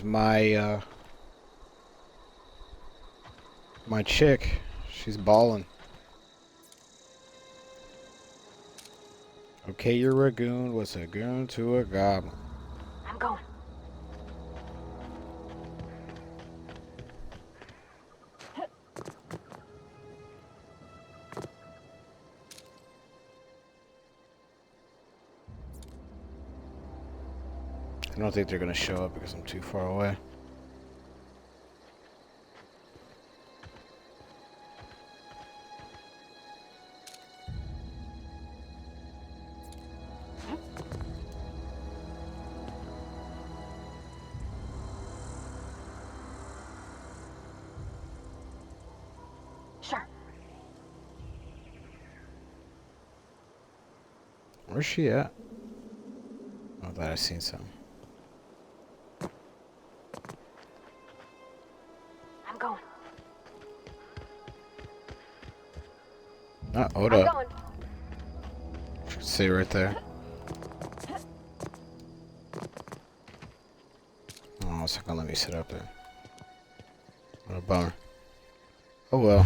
my my chick. She's ballin'. Okay, you're a goon. What's a goon to a goblin? I'm going. I don't think they're gonna show up because I'm too far away. pressure. Where's she at? Oh, I thought I seen something. I'm going. Oh, hold I'm up. going. Should say right there. Oh, it's not gonna let me sit up there. What a bummer. Oh well.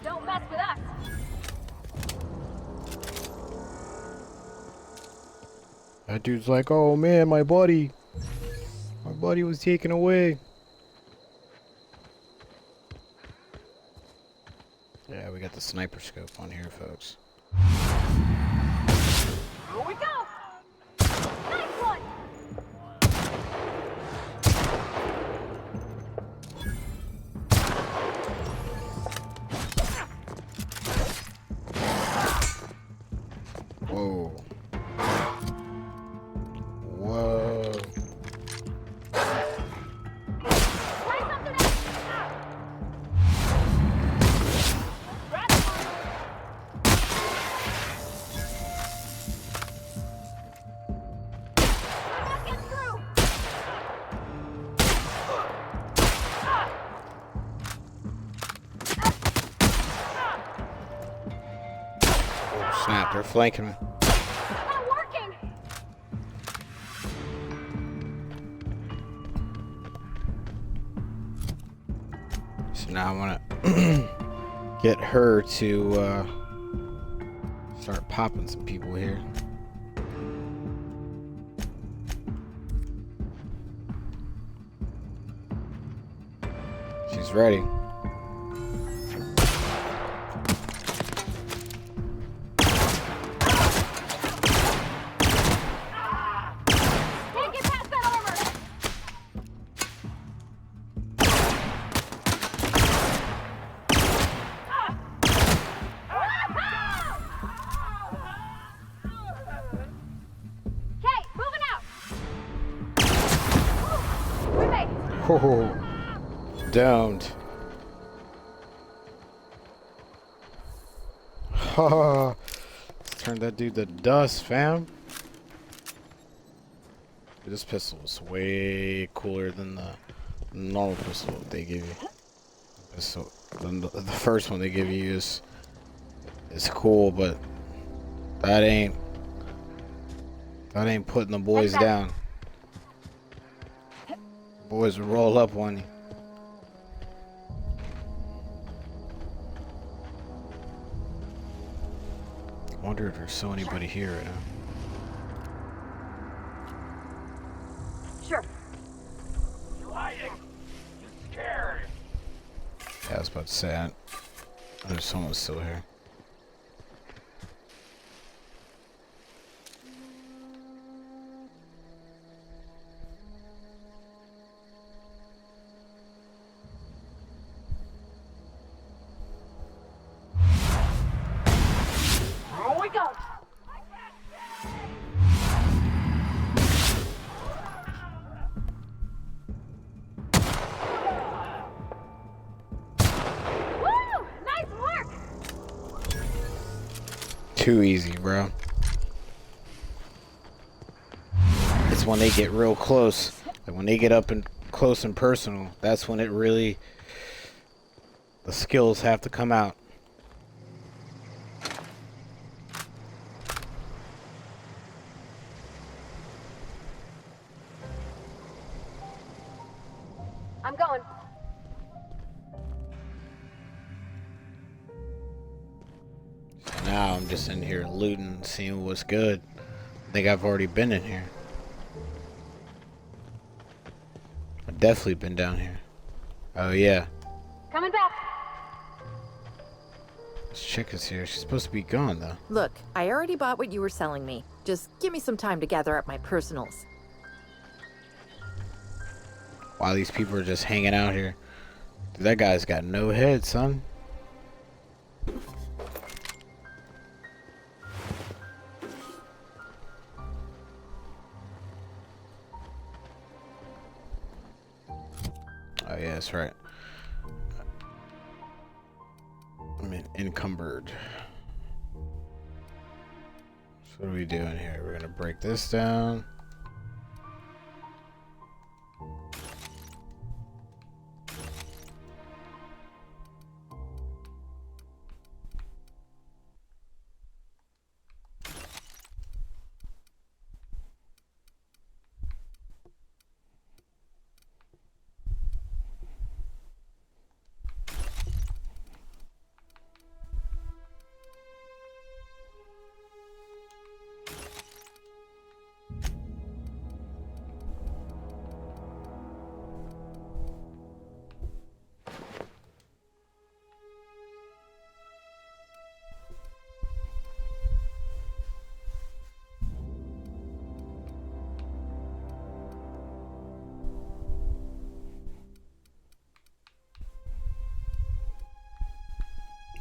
Don't mess with us. That dude's like, oh man, my buddy was taken away. Yeah, we got the sniper scope on here, folks. Here we go. Nice one. Whoa. Whoa. Try something else. Grab it. Not get through. Oh, snap, they're flanking me. Not working. So now I want to get her to start popping some people here. She's ready. Can't get past that armor. Okay, moving out. We made it. Oh, downed. Ha! Turn that dude to dust, fam. This pistol is way cooler than the normal pistol they give you. So the first one they give you is cool, but that ain't putting the boys down. Boys will roll up on you. I wonder if there's so anybody here right now. Sure. You're lying. You're scared. Yeah, I was about to say that. There's someone still here. Here we go. Woo! Nice work. Too easy, bro. It's when they get real close. Like when they get up and close and personal, that's when it really, the skills have to come out. I'm going. Now I'm just in here looting, seeing what's good. I think I've already been in here. I've definitely been down here. Oh yeah. Coming back. This chick is here. She's supposed to be gone though. Look, I already bought what you were selling me. Just give me some time to gather up my personals. While these people are just hanging out here. Dude, that guy's got no head, son. Oh yeah, that's right. I mean, encumbered. So what are we doing here? We're gonna break this down.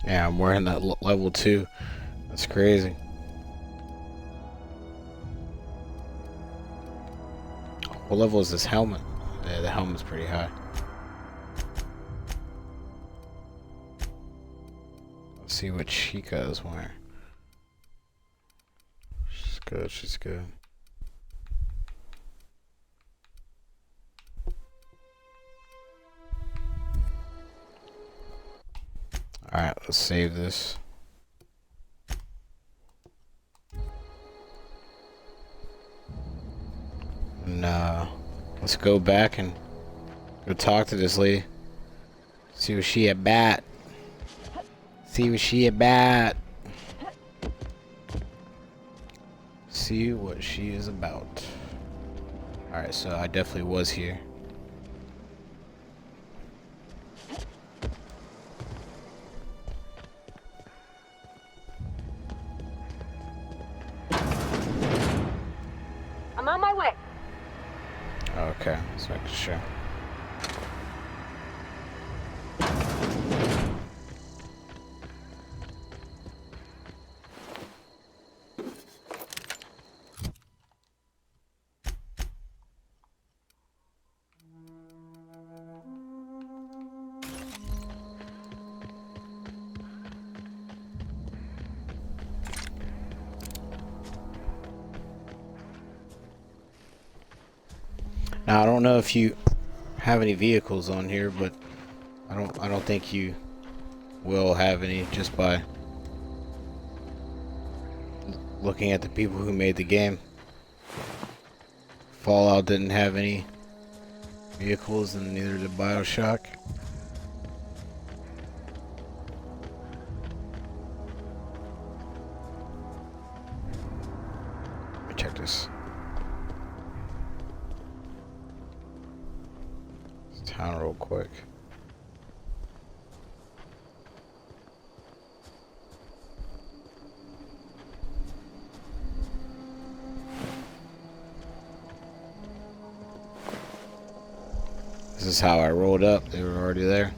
Yeah, I'm wearing that level 2. That's crazy. What level is this helmet? Yeah, the helmet's pretty high. Let's see what Chica is wearing. She's good, she's good. Alright, let's save this. And let's go back and go talk to this lady. See what she about. See what she about. See what she is about. Alright, so I definitely was here. I'm on my way. Okay, let's make sure. Now I don't know if you have any vehicles on here, but I don't think you will have any just by looking at the people who made the game. Fallout didn't have any vehicles, and neither did BioShock. Let me check this. Town real quick. This is how I rolled up. They were already there.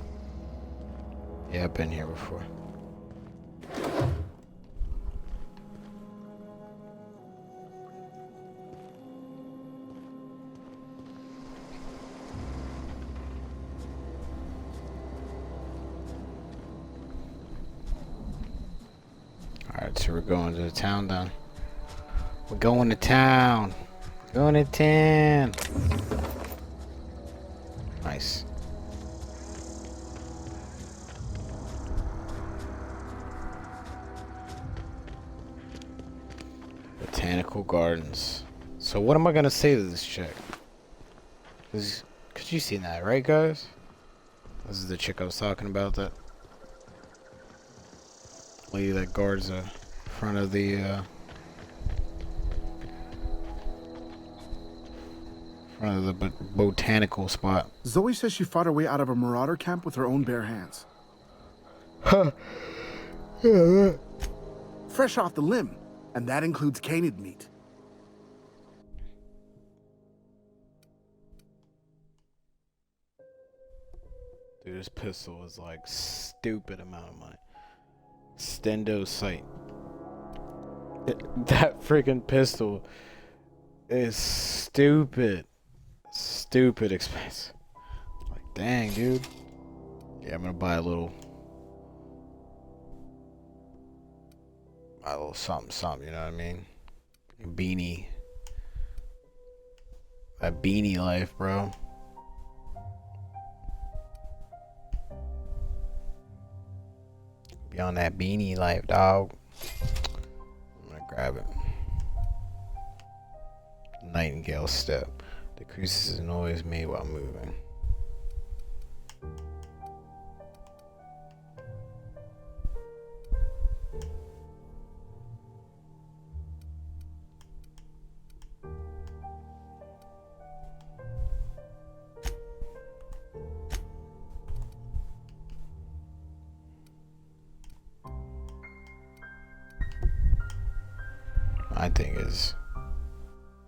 Yeah, I've been here before. Alright, so we're going to the town then. We're going to town. Going to town. Nice. Botanical Gardens. So what am I gonna say to this chick? Cause you seen that, right, guys? This is the chick I was talking about, that lady that guards the front of the botanical spot. Zoe says she fought her way out of a marauder camp with her own bare hands. Huh. Yeah. Fresh off the limb, and that includes canid meat. Dude, this pistol is like stupid amount of money. Stendo sight. That freaking pistol is stupid. Stupid expensive. Like Dang, dude. Yeah, I'm gonna buy a little something, you know what I mean? Beanie. That beanie life, bro. Be on that beanie life, dog. I'm gonna grab it. Nightingale step. Decreases in noise made while moving. My thing is,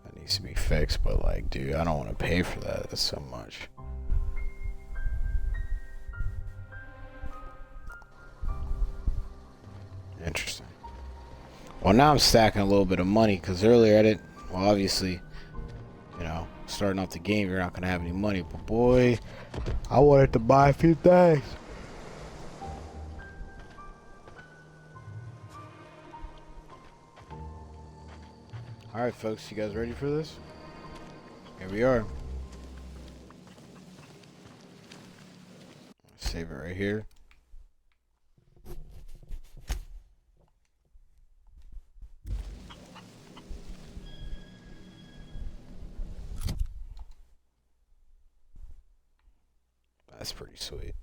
that needs to be fixed, but like, dude, I don't want to pay for that. That's so much. Interesting. Well, now I'm stacking a little bit of money because earlier I didn't. Well, obviously, you know, starting off the game, you're not gonna have any money. But boy, I wanted to buy a few things. Alright folks, you guys ready for this? Here we are. Save it right here. That's pretty sweet.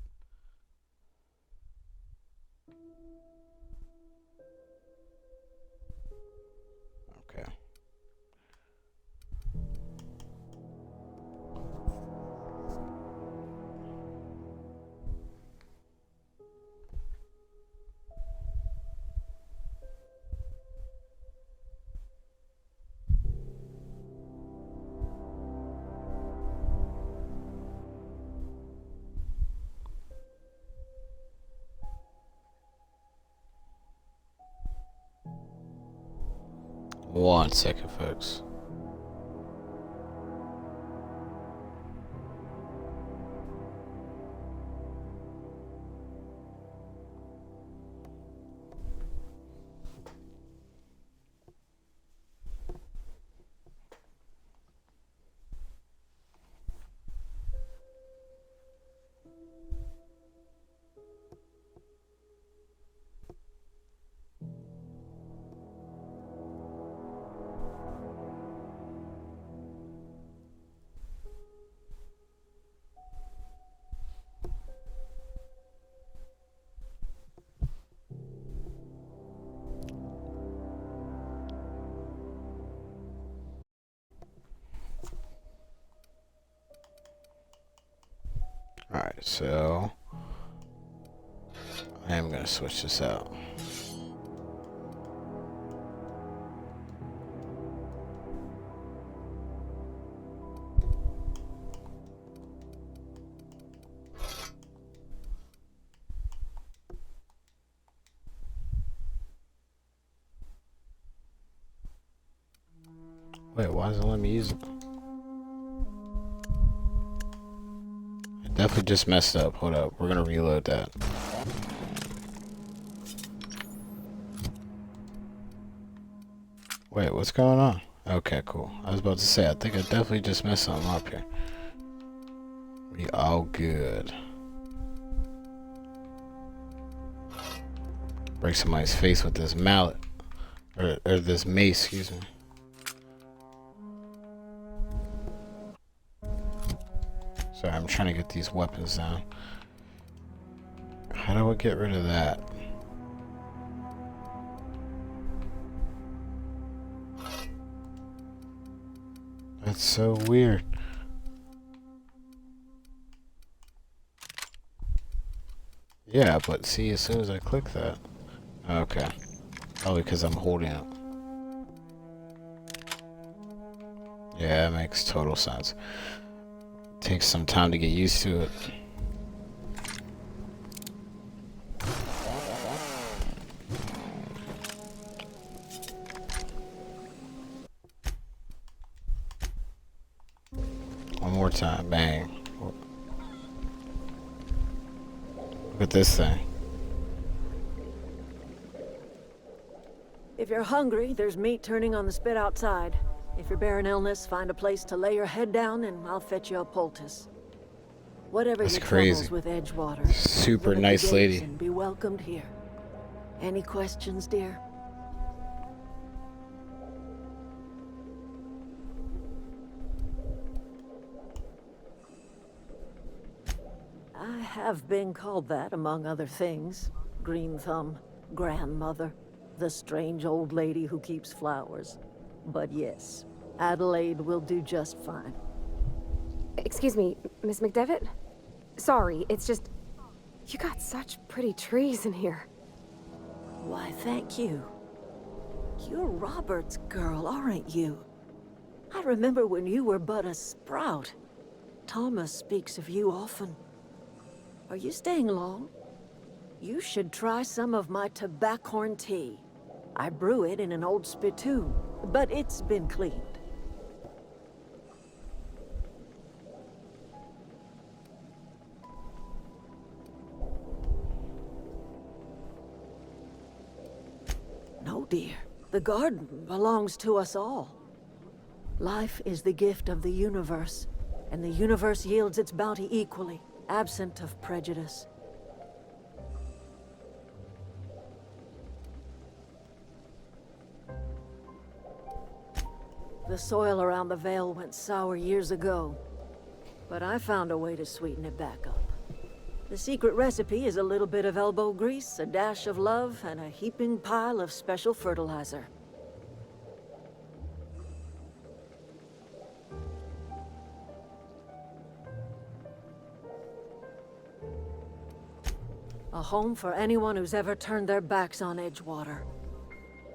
Okay. One second, folks. Alright, so I am gonna switch this out. Wait, why doesn't it let me use it? Definitely just messed up. Hold up. We're gonna reload that. Wait, what's going on? Okay, cool. I was about to say, I think I definitely just messed something up here. We all good. Break somebody's face with this mallet. Or this mace, excuse me. Sorry, I'm trying to get these weapons down. How do I get rid of that? That's so weird. Yeah, but see, as soon as I click that. Okay. Probably because I'm holding it. Yeah, that makes total sense. Takes some time to get used to it. One more time, bang. Look at this thing. If you're hungry, there's meat turning on the spit outside. If you're bearing illness, find a place to lay your head down and I'll fetch you a poultice. Whatever That's your crazy. troubles with Edgewater, Super visit the nice gates lady. and be welcomed here. Any questions, dear? I have been called that, among other things. Green Thumb, grandmother, the strange old lady who keeps flowers. But yes, Adelaide will do just fine. Excuse me, Miss McDevitt? Sorry, it's just... You got such pretty trees in here. Why, thank you. You're Robert's girl, aren't you? I remember when you were but a sprout. Thomas speaks of you often. Are you staying long? You should try some of my tobaccorn tea. I brew it in an old spittoon, but it's been cleaned. No, dear. The garden belongs to us all. Life is the gift of the universe, and the universe yields its bounty equally, absent of prejudice. The soil around the Vale went sour years ago, but I found a way to sweeten it back up. The secret recipe is a little bit of elbow grease, a dash of love, and a heaping pile of special fertilizer. A home for anyone who's ever turned their backs on Edgewater.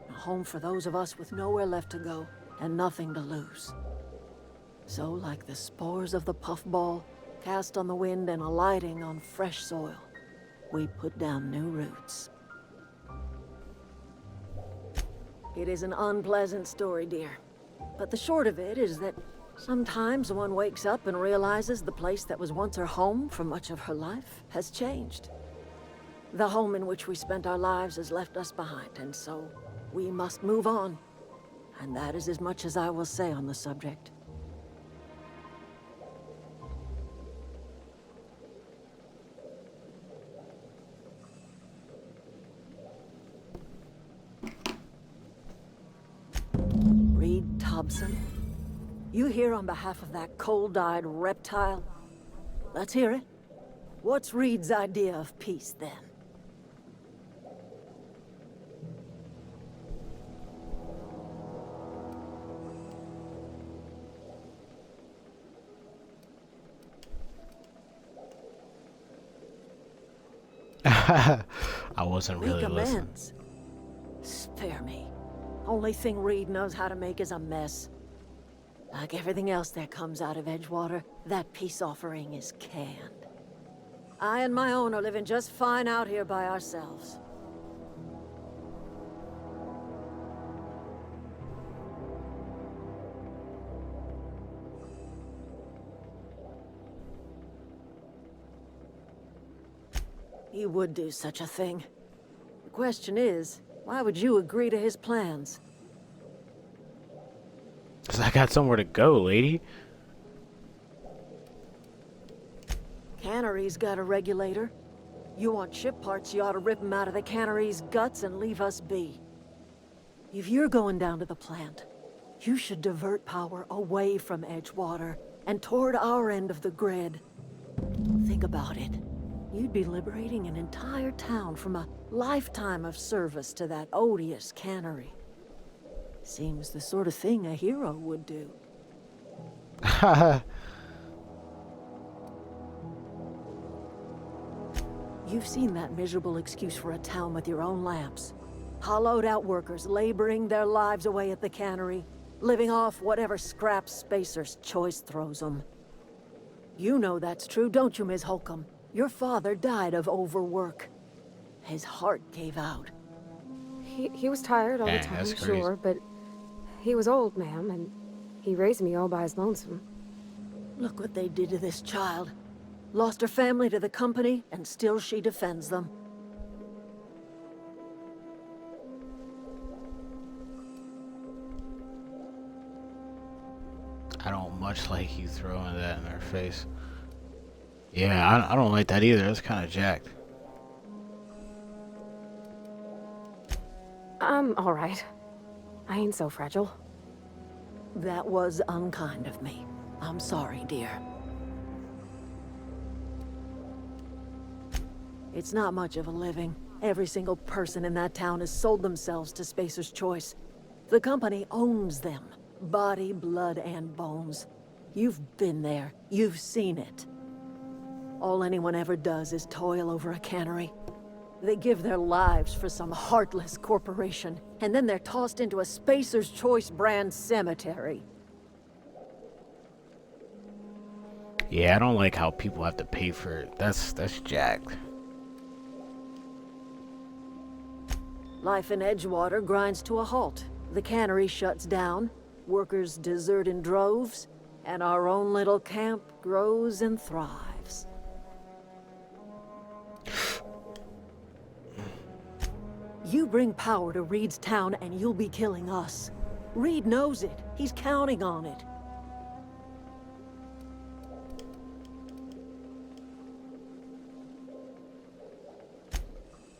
A home for those of us with nowhere left to go and nothing to lose. So, like the spores of the puffball, cast on the wind and alighting on fresh soil, we put down new roots. It is an unpleasant story, dear. But the short of it is that sometimes one wakes up and realizes the place that was once her home for much of her life has changed. The home in which we spent our lives has left us behind, and so we must move on. And that is as much as I will say on the subject. Reed Thompson? You here on behalf of that cold-eyed reptile? Let's hear it. What's Reed's idea of peace, then? I wasn't really Make listening. amends. Spare me. Only thing Reed knows how to make is a mess. Like everything else that comes out of Edgewater, that peace offering is canned. I and my own are living just fine out here by ourselves. He would do such a thing. The question is, why would you agree to his plans? 'Cause I got somewhere to go, lady. Cannery's got a regulator. You want ship parts, you ought to rip them out of the cannery's guts and leave us be. If you're going down to the plant, you should divert power away from Edgewater and toward our end of the grid. Think about it. You'd be liberating an entire town from a lifetime of service to that odious cannery. Seems the sort of thing a hero would do. You've seen that miserable excuse for a town with your own lamps. Hollowed out workers laboring their lives away at the cannery, living off whatever scraps Spacer's choice throws them. You know that's true, don't you, Ms. Holcomb? Your father died of overwork. His heart gave out. He was tired all the Dang, time, that's crazy. sure, but he was old, ma'am, and he raised me all by his lonesome. Look what they did to this child. Lost her family to the company, and still she defends them. I don't much like you throwing that in her face. Yeah, I don't like that either. That's kind of jacked. I'm alright. I ain't so fragile. That was unkind of me. I'm sorry, dear. It's not much of a living. Every single person in that town has sold themselves to Spacer's Choice. The company owns them. Body, blood, and bones. You've been there. You've seen it. All anyone ever does is toil over a cannery. They give their lives for some heartless corporation, and then they're tossed into a Spacer's Choice brand cemetery. Yeah, I don't like how people have to pay for it. That's jacked. Life in Edgewater grinds to a halt. The cannery shuts down, workers desert in droves, and our own little camp grows and thrives. You bring power to Reed's town and you'll be killing us. Reed knows it. He's counting on it.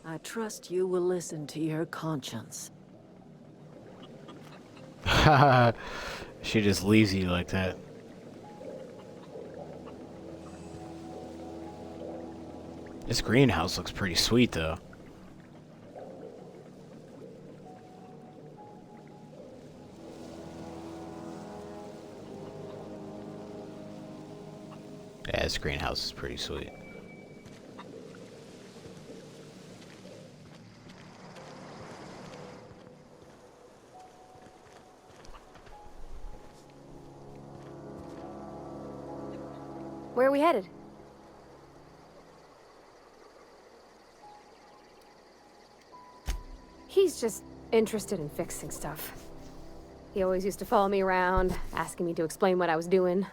I trust you will listen to your conscience. She just leaves you like that. This greenhouse looks pretty sweet, though. Yeah, this greenhouse is pretty sweet. Where are we headed? He's just interested in fixing stuff. He always used to follow me around, asking me to explain what I was doing.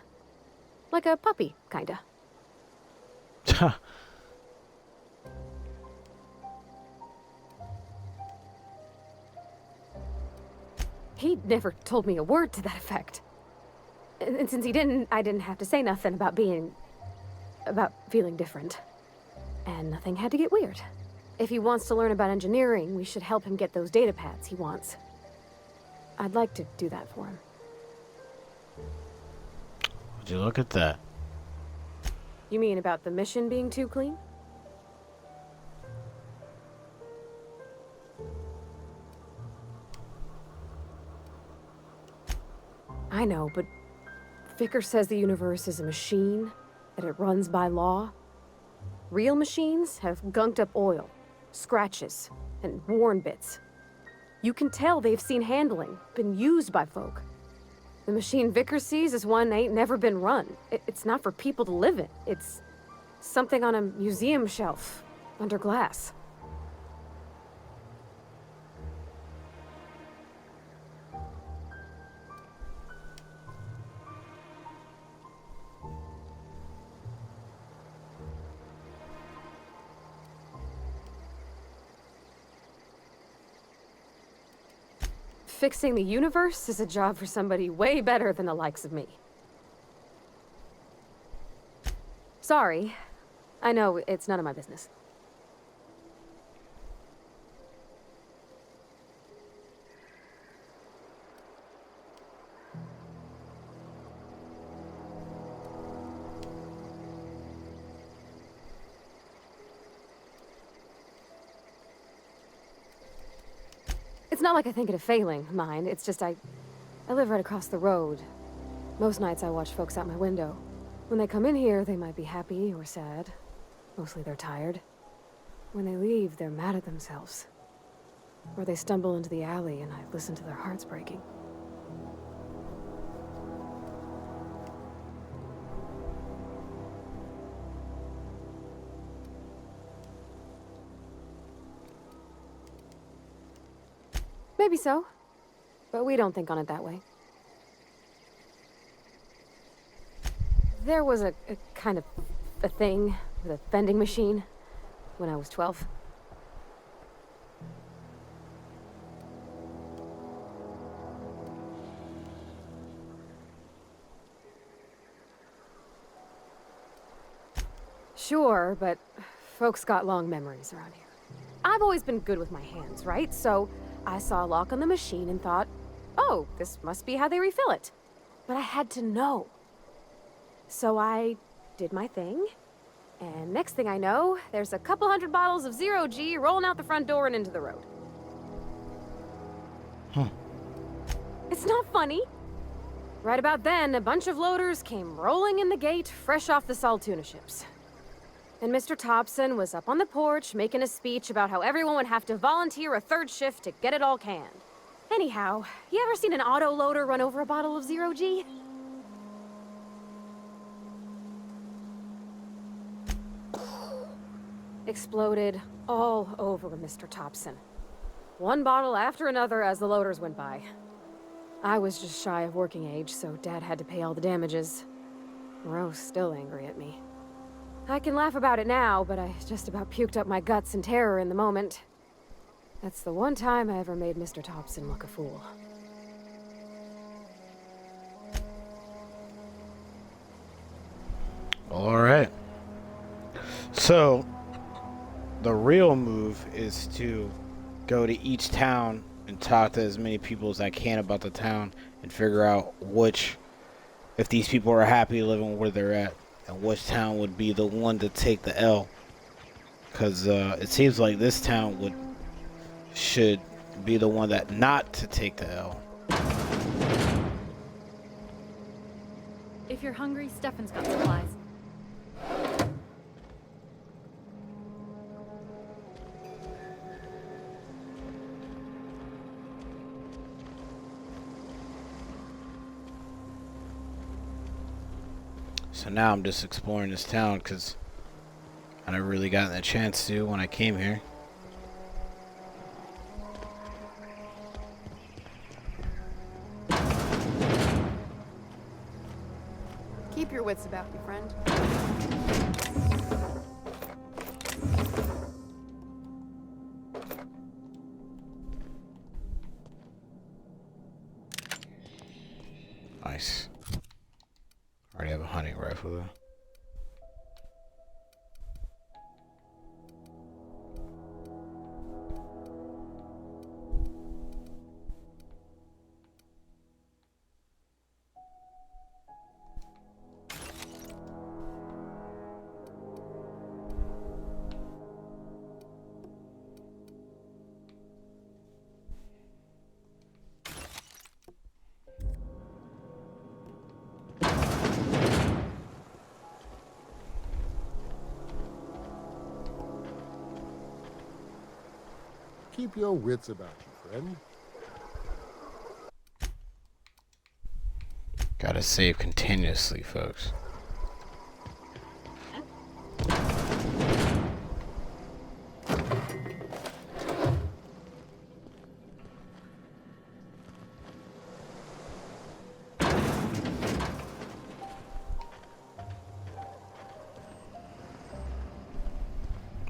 Like a puppy, kinda. He never told me a word to that effect. And since he didn't, I didn't have to say nothing about feeling different. And nothing had to get weird. If he wants to learn about engineering, we should help him get those data pads he wants. I'd like to do that for him. Would you look at that? You mean about the mission being too clean? I know, but Vickers says the universe is a machine, that it runs by law. Real machines have gunked up oil, scratches, and worn bits. You can tell they've seen handling, been used by folk. The machine Vickers sees is one ain't never been run. It's not for people to live in. It's something on a museum shelf, under glass. Fixing the universe is a job for somebody way better than the likes of me. Sorry. I know, it's none of my business. It's not like I think it a failing, mind. It's just I live right across the road. Most nights I watch folks out my window. When they come in here, they might be happy or sad. Mostly they're tired. When they leave, they're mad at themselves. Or they stumble into the alley and I listen to their hearts breaking. Maybe so, but we don't think on it that way. There was a kind of a thing with a vending machine when I was 12. Sure, but folks got long memories around here. I've always been good with my hands, right? So I saw a lock on the machine and thought, oh, this must be how they refill it. But I had to know. So I did my thing, and next thing I know, there's a couple hundred bottles of Zero-G rolling out the front door and into the road. It's not funny. Right about then, a bunch of loaders came rolling in the gate, fresh off the salt tuna ships. And Mr. Thompson was up on the porch making a speech about how everyone would have to volunteer a third shift to get it all canned. Anyhow, you ever seen an auto loader run over a bottle of Zero-G? Exploded all over Mr. Thompson. One bottle after another as the loaders went by. I was just shy of working age, so Dad had to pay all the damages. Rose still angry at me. I can laugh about it now, but I just about puked up my guts in terror in the moment. That's the one time I ever made Mr. Thompson look a fool. All right. So, the real move is to go to each town and talk to as many people as I can about the town and figure out if these people are happy living where they're at, and which town would be the one to take the L. Because it seems like this town should be the one that not to take the L. If you're hungry, Stefan's got supplies. So now I'm just exploring this town because I never really gotten a chance to when I came here. Keep your wits about you, friend. Nice. Already have a hunting rifle though. Keep your wits about you, friend. Gotta save continuously, folks.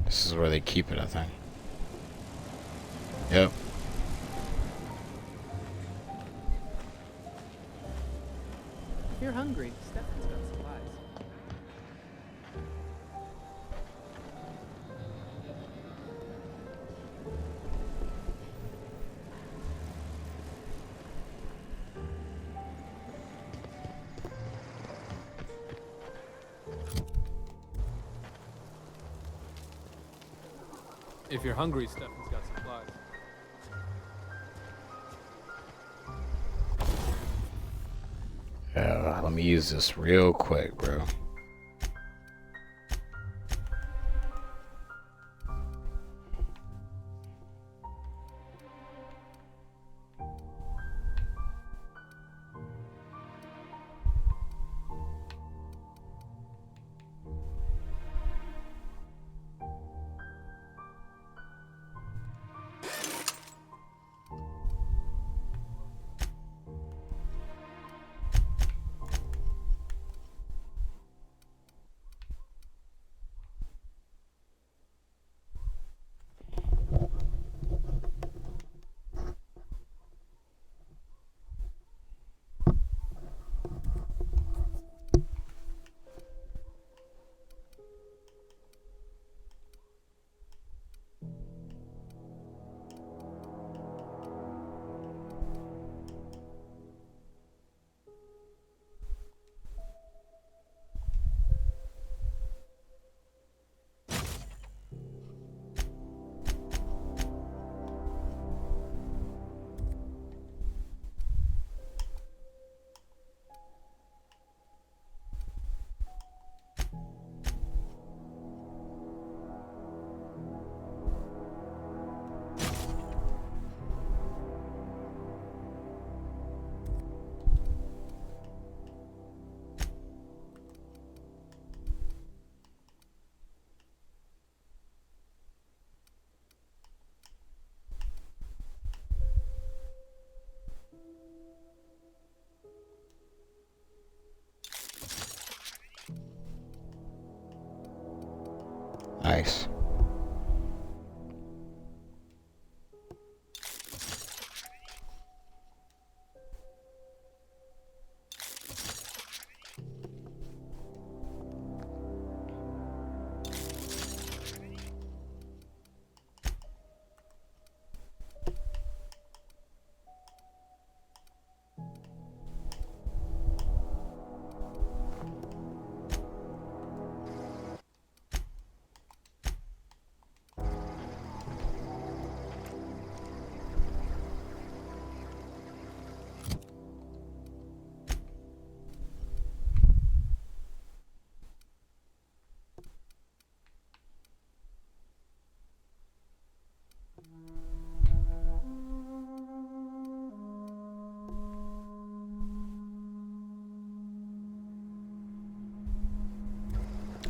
This is where they keep it, I think. Yep. If you're hungry, Stefan's got supplies. If you're hungry, Stefan's got supplies. Let me use this real quick, bro. Nice.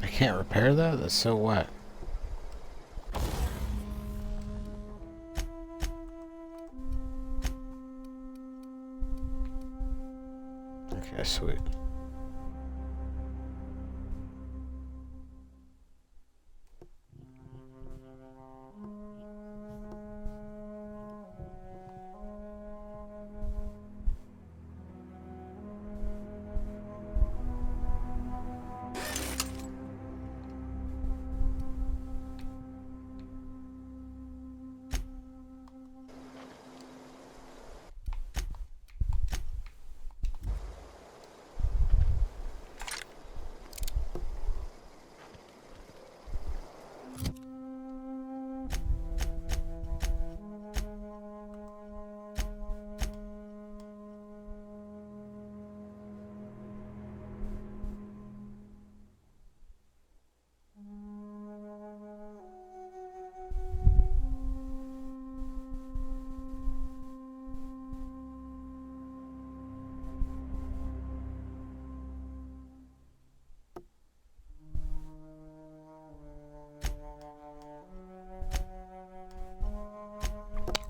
I can't repair that? That's so wet. Okay, sweet.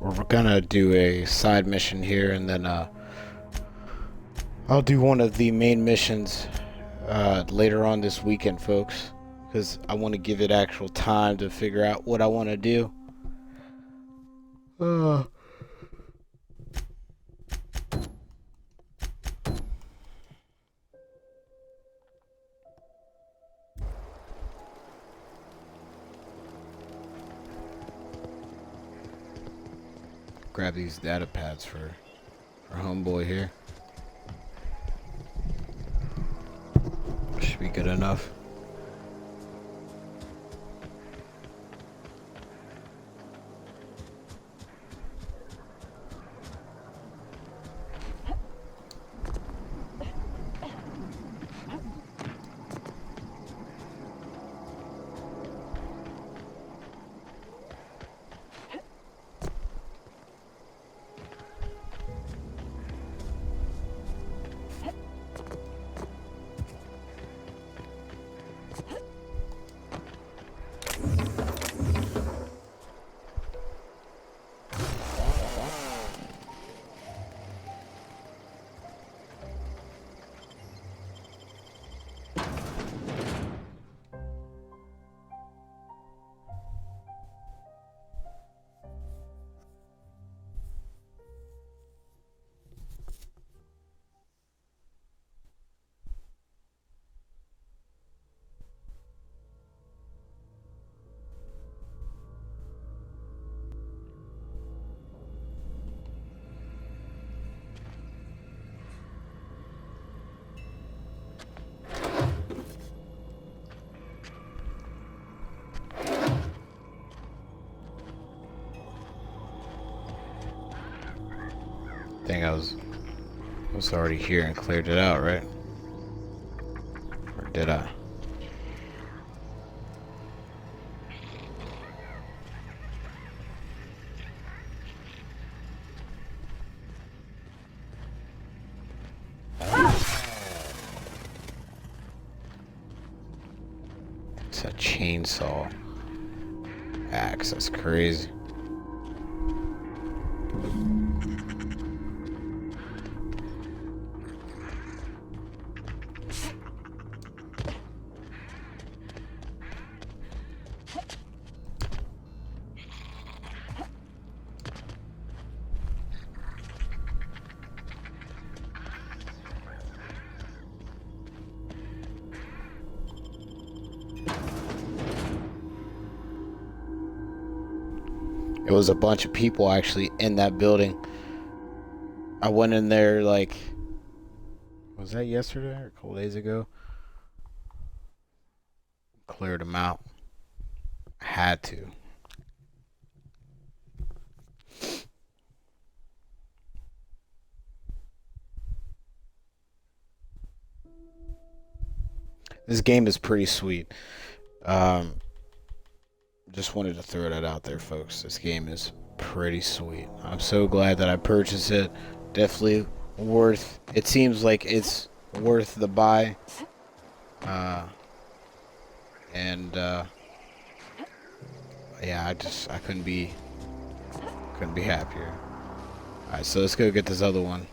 We're gonna do a side mission here, and then I'll do one of the main missions later on this weekend, folks, because I want to give it actual time to figure out what I want to do. Grab these data pads for homeboy here. Should be good enough. I think I was already here and cleared it out, right? Or did I? It's a chainsaw axe, that's crazy. It was a bunch of people actually in that building. I went in there like, was that yesterday or a couple days ago? Cleared them out. I had to. This game is pretty sweet. Just wanted to throw that out there, folks. This game is pretty sweet. I'm so glad that I purchased it. Definitely worth. It seems like it's worth the buy. Yeah, I couldn't be happier. All right, so let's go get this other one.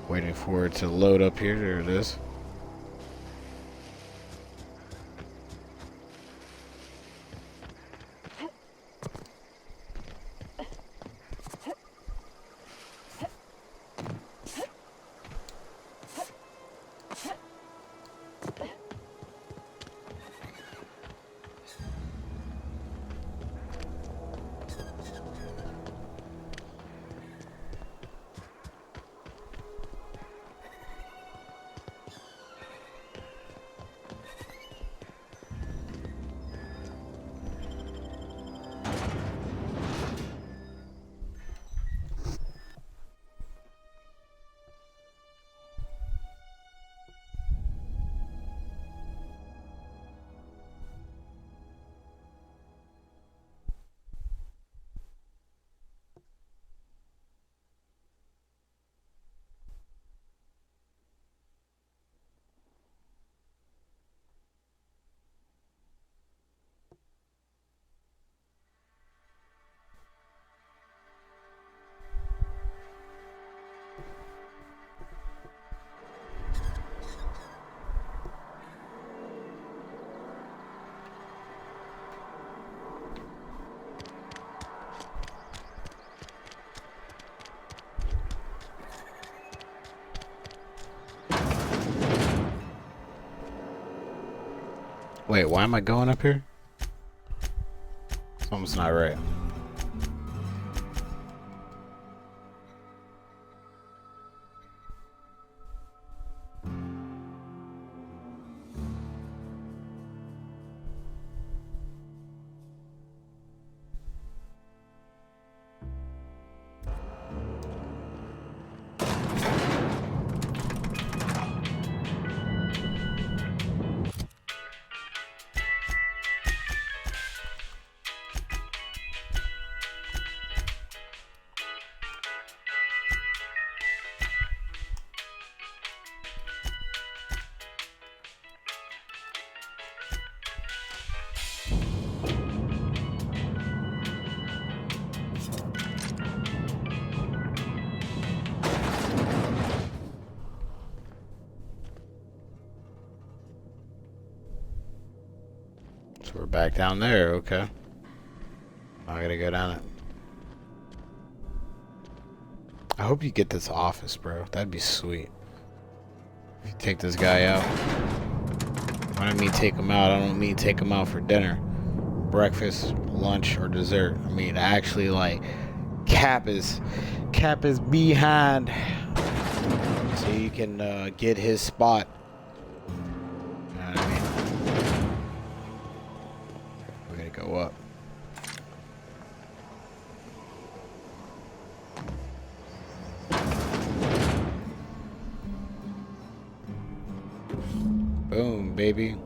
Waiting for it to load up here. There it is. Wait, why am I going up here? Something's not right. So we're back down there, okay. I gotta go down it. I hope you get this office, bro. That'd be sweet. If you take this guy out. When I mean take him out, I don't mean take him out for dinner, breakfast, lunch, or dessert. I mean actually like cap his behind so you can get his spot. You know what I mean? We're gonna go up. Boom, baby.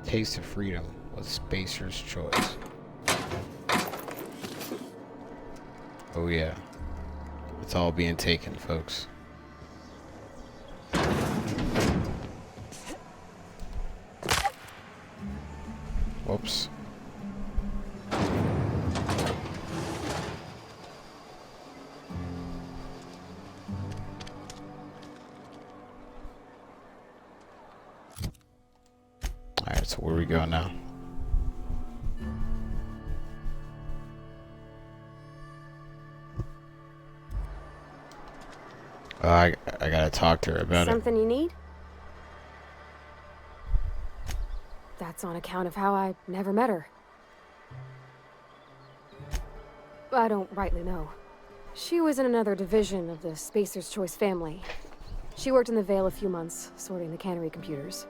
Taste of freedom with Spacer's Choice. Oh yeah. It's all being taken, folks. Whoops. So where we go now? I gotta talk to her about it. Something you need? That's on account of how I never met her. I don't rightly know. She was in another division of the Spacer's Choice family. She worked in the Vale a few months, sorting the cannery computers.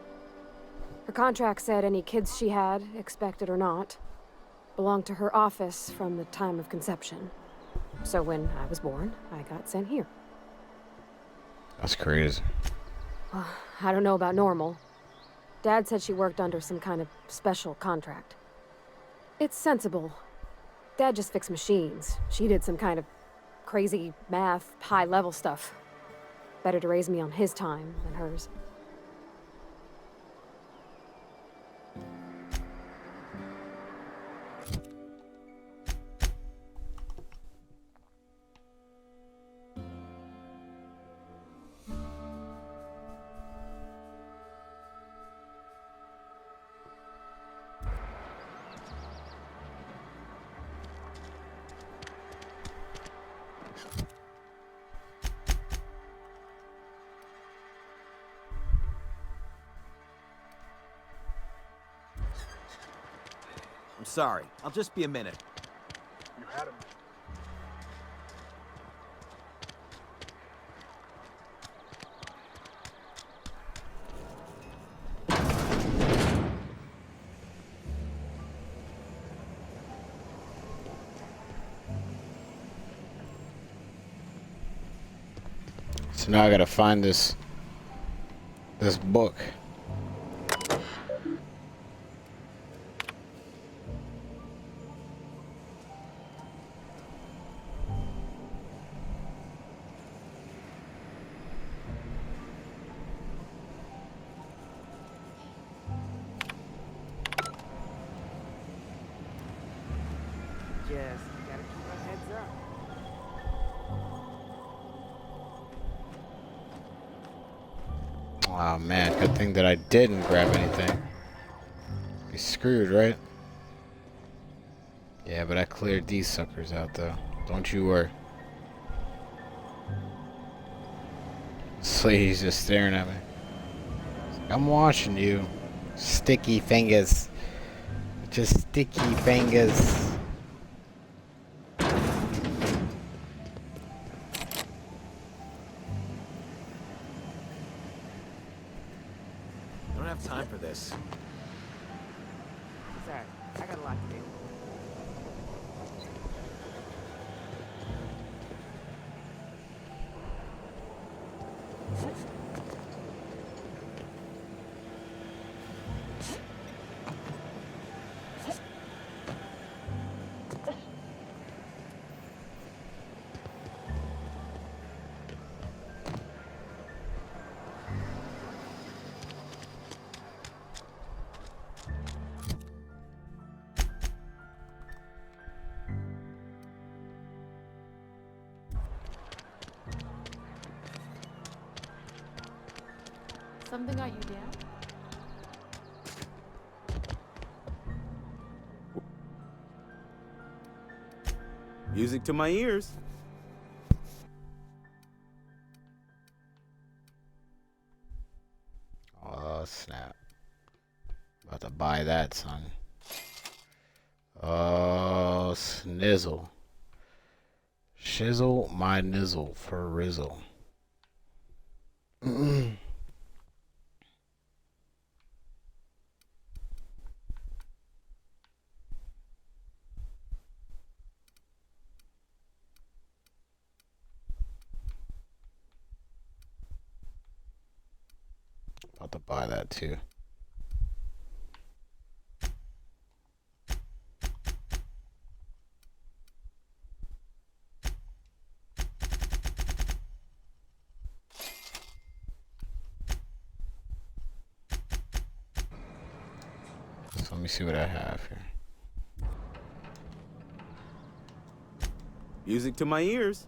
Her contract said any kids she had, expected or not, belonged to her office from the time of conception. So when I was born, I got sent here. That's crazy. Well, I don't know about normal. Dad said she worked under some kind of special contract. It's sensible. Dad just fixed machines. She did some kind of crazy math, high-level stuff. Better to raise me on his time than hers. I'm sorry. I'll just be a minute. You had him. So now I gotta find this book. Just gotta keep our heads up. Oh man, good thing that I didn't grab anything. Be screwed, right? Yeah, but I cleared these suckers out though. Don't you worry. This lady's just staring at me. I'm watching you. Sticky fingers. Just sticky fingers. I don't have time for this. Sorry, I got a lot to do. Something got you down? Music to my ears. Oh snap. About to buy that, son. Oh snizzle. Shizzle my nizzle for rizzle. About to buy that too. So let me see what I have here. Music to my ears.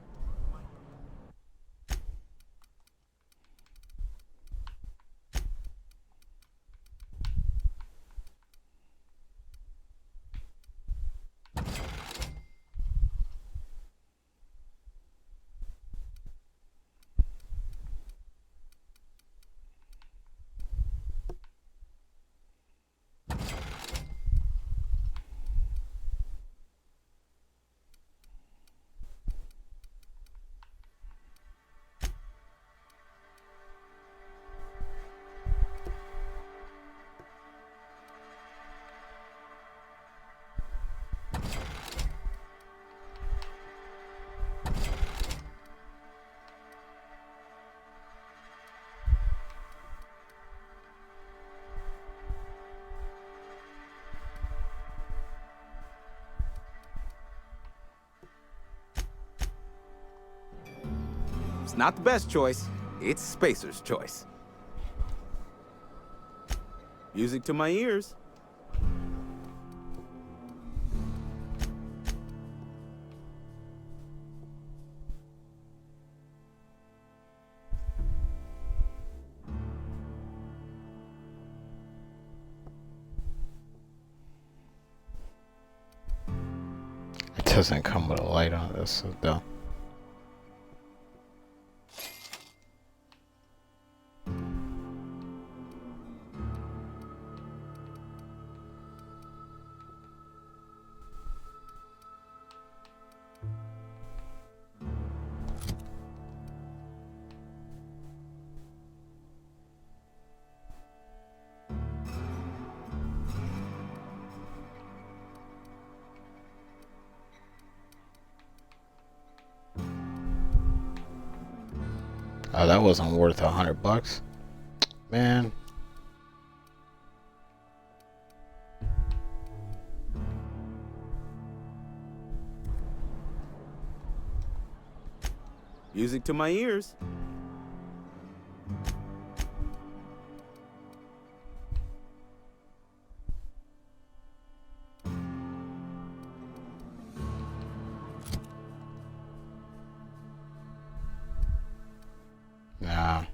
It's not the best choice. It's Spacer's choice. Music to my ears. It doesn't come with a light on this, though. Oh, that wasn't worth $100, man. Music to my ears. Nah.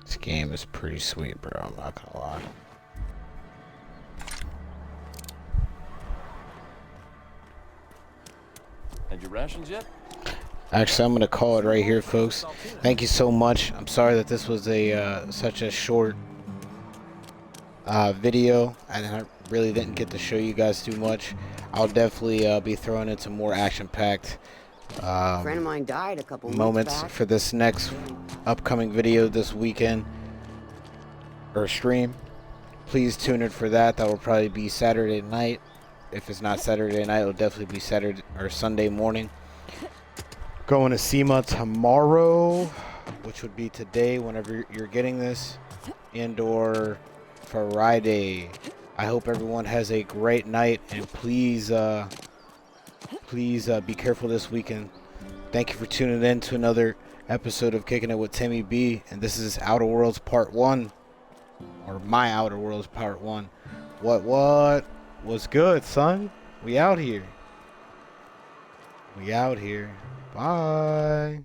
This game is pretty sweet, bro. I'm not gonna lie. Had your rations yet? Actually, I'm gonna call it right here, folks. Thank you so much. I'm sorry that this was a such a short video, and I really didn't get to show you guys too much. I'll definitely be throwing in some more action-packed A friend of mine died a couple moments weeks back. for this next upcoming video this weekend or stream. Please tune in for that. That will probably be Saturday night. If it's not Saturday night, it'll definitely be Saturday or Sunday morning. Going to SEMA tomorrow, which would be today whenever you're getting this, and/or Friday. I hope everyone has a great night, and please be careful this weekend. Thank you for tuning in to another episode of Kicking It with Timmy B, and this is Outer Worlds Part 1, or my Outer Worlds Part 1. What's good, son? We out here. Bye.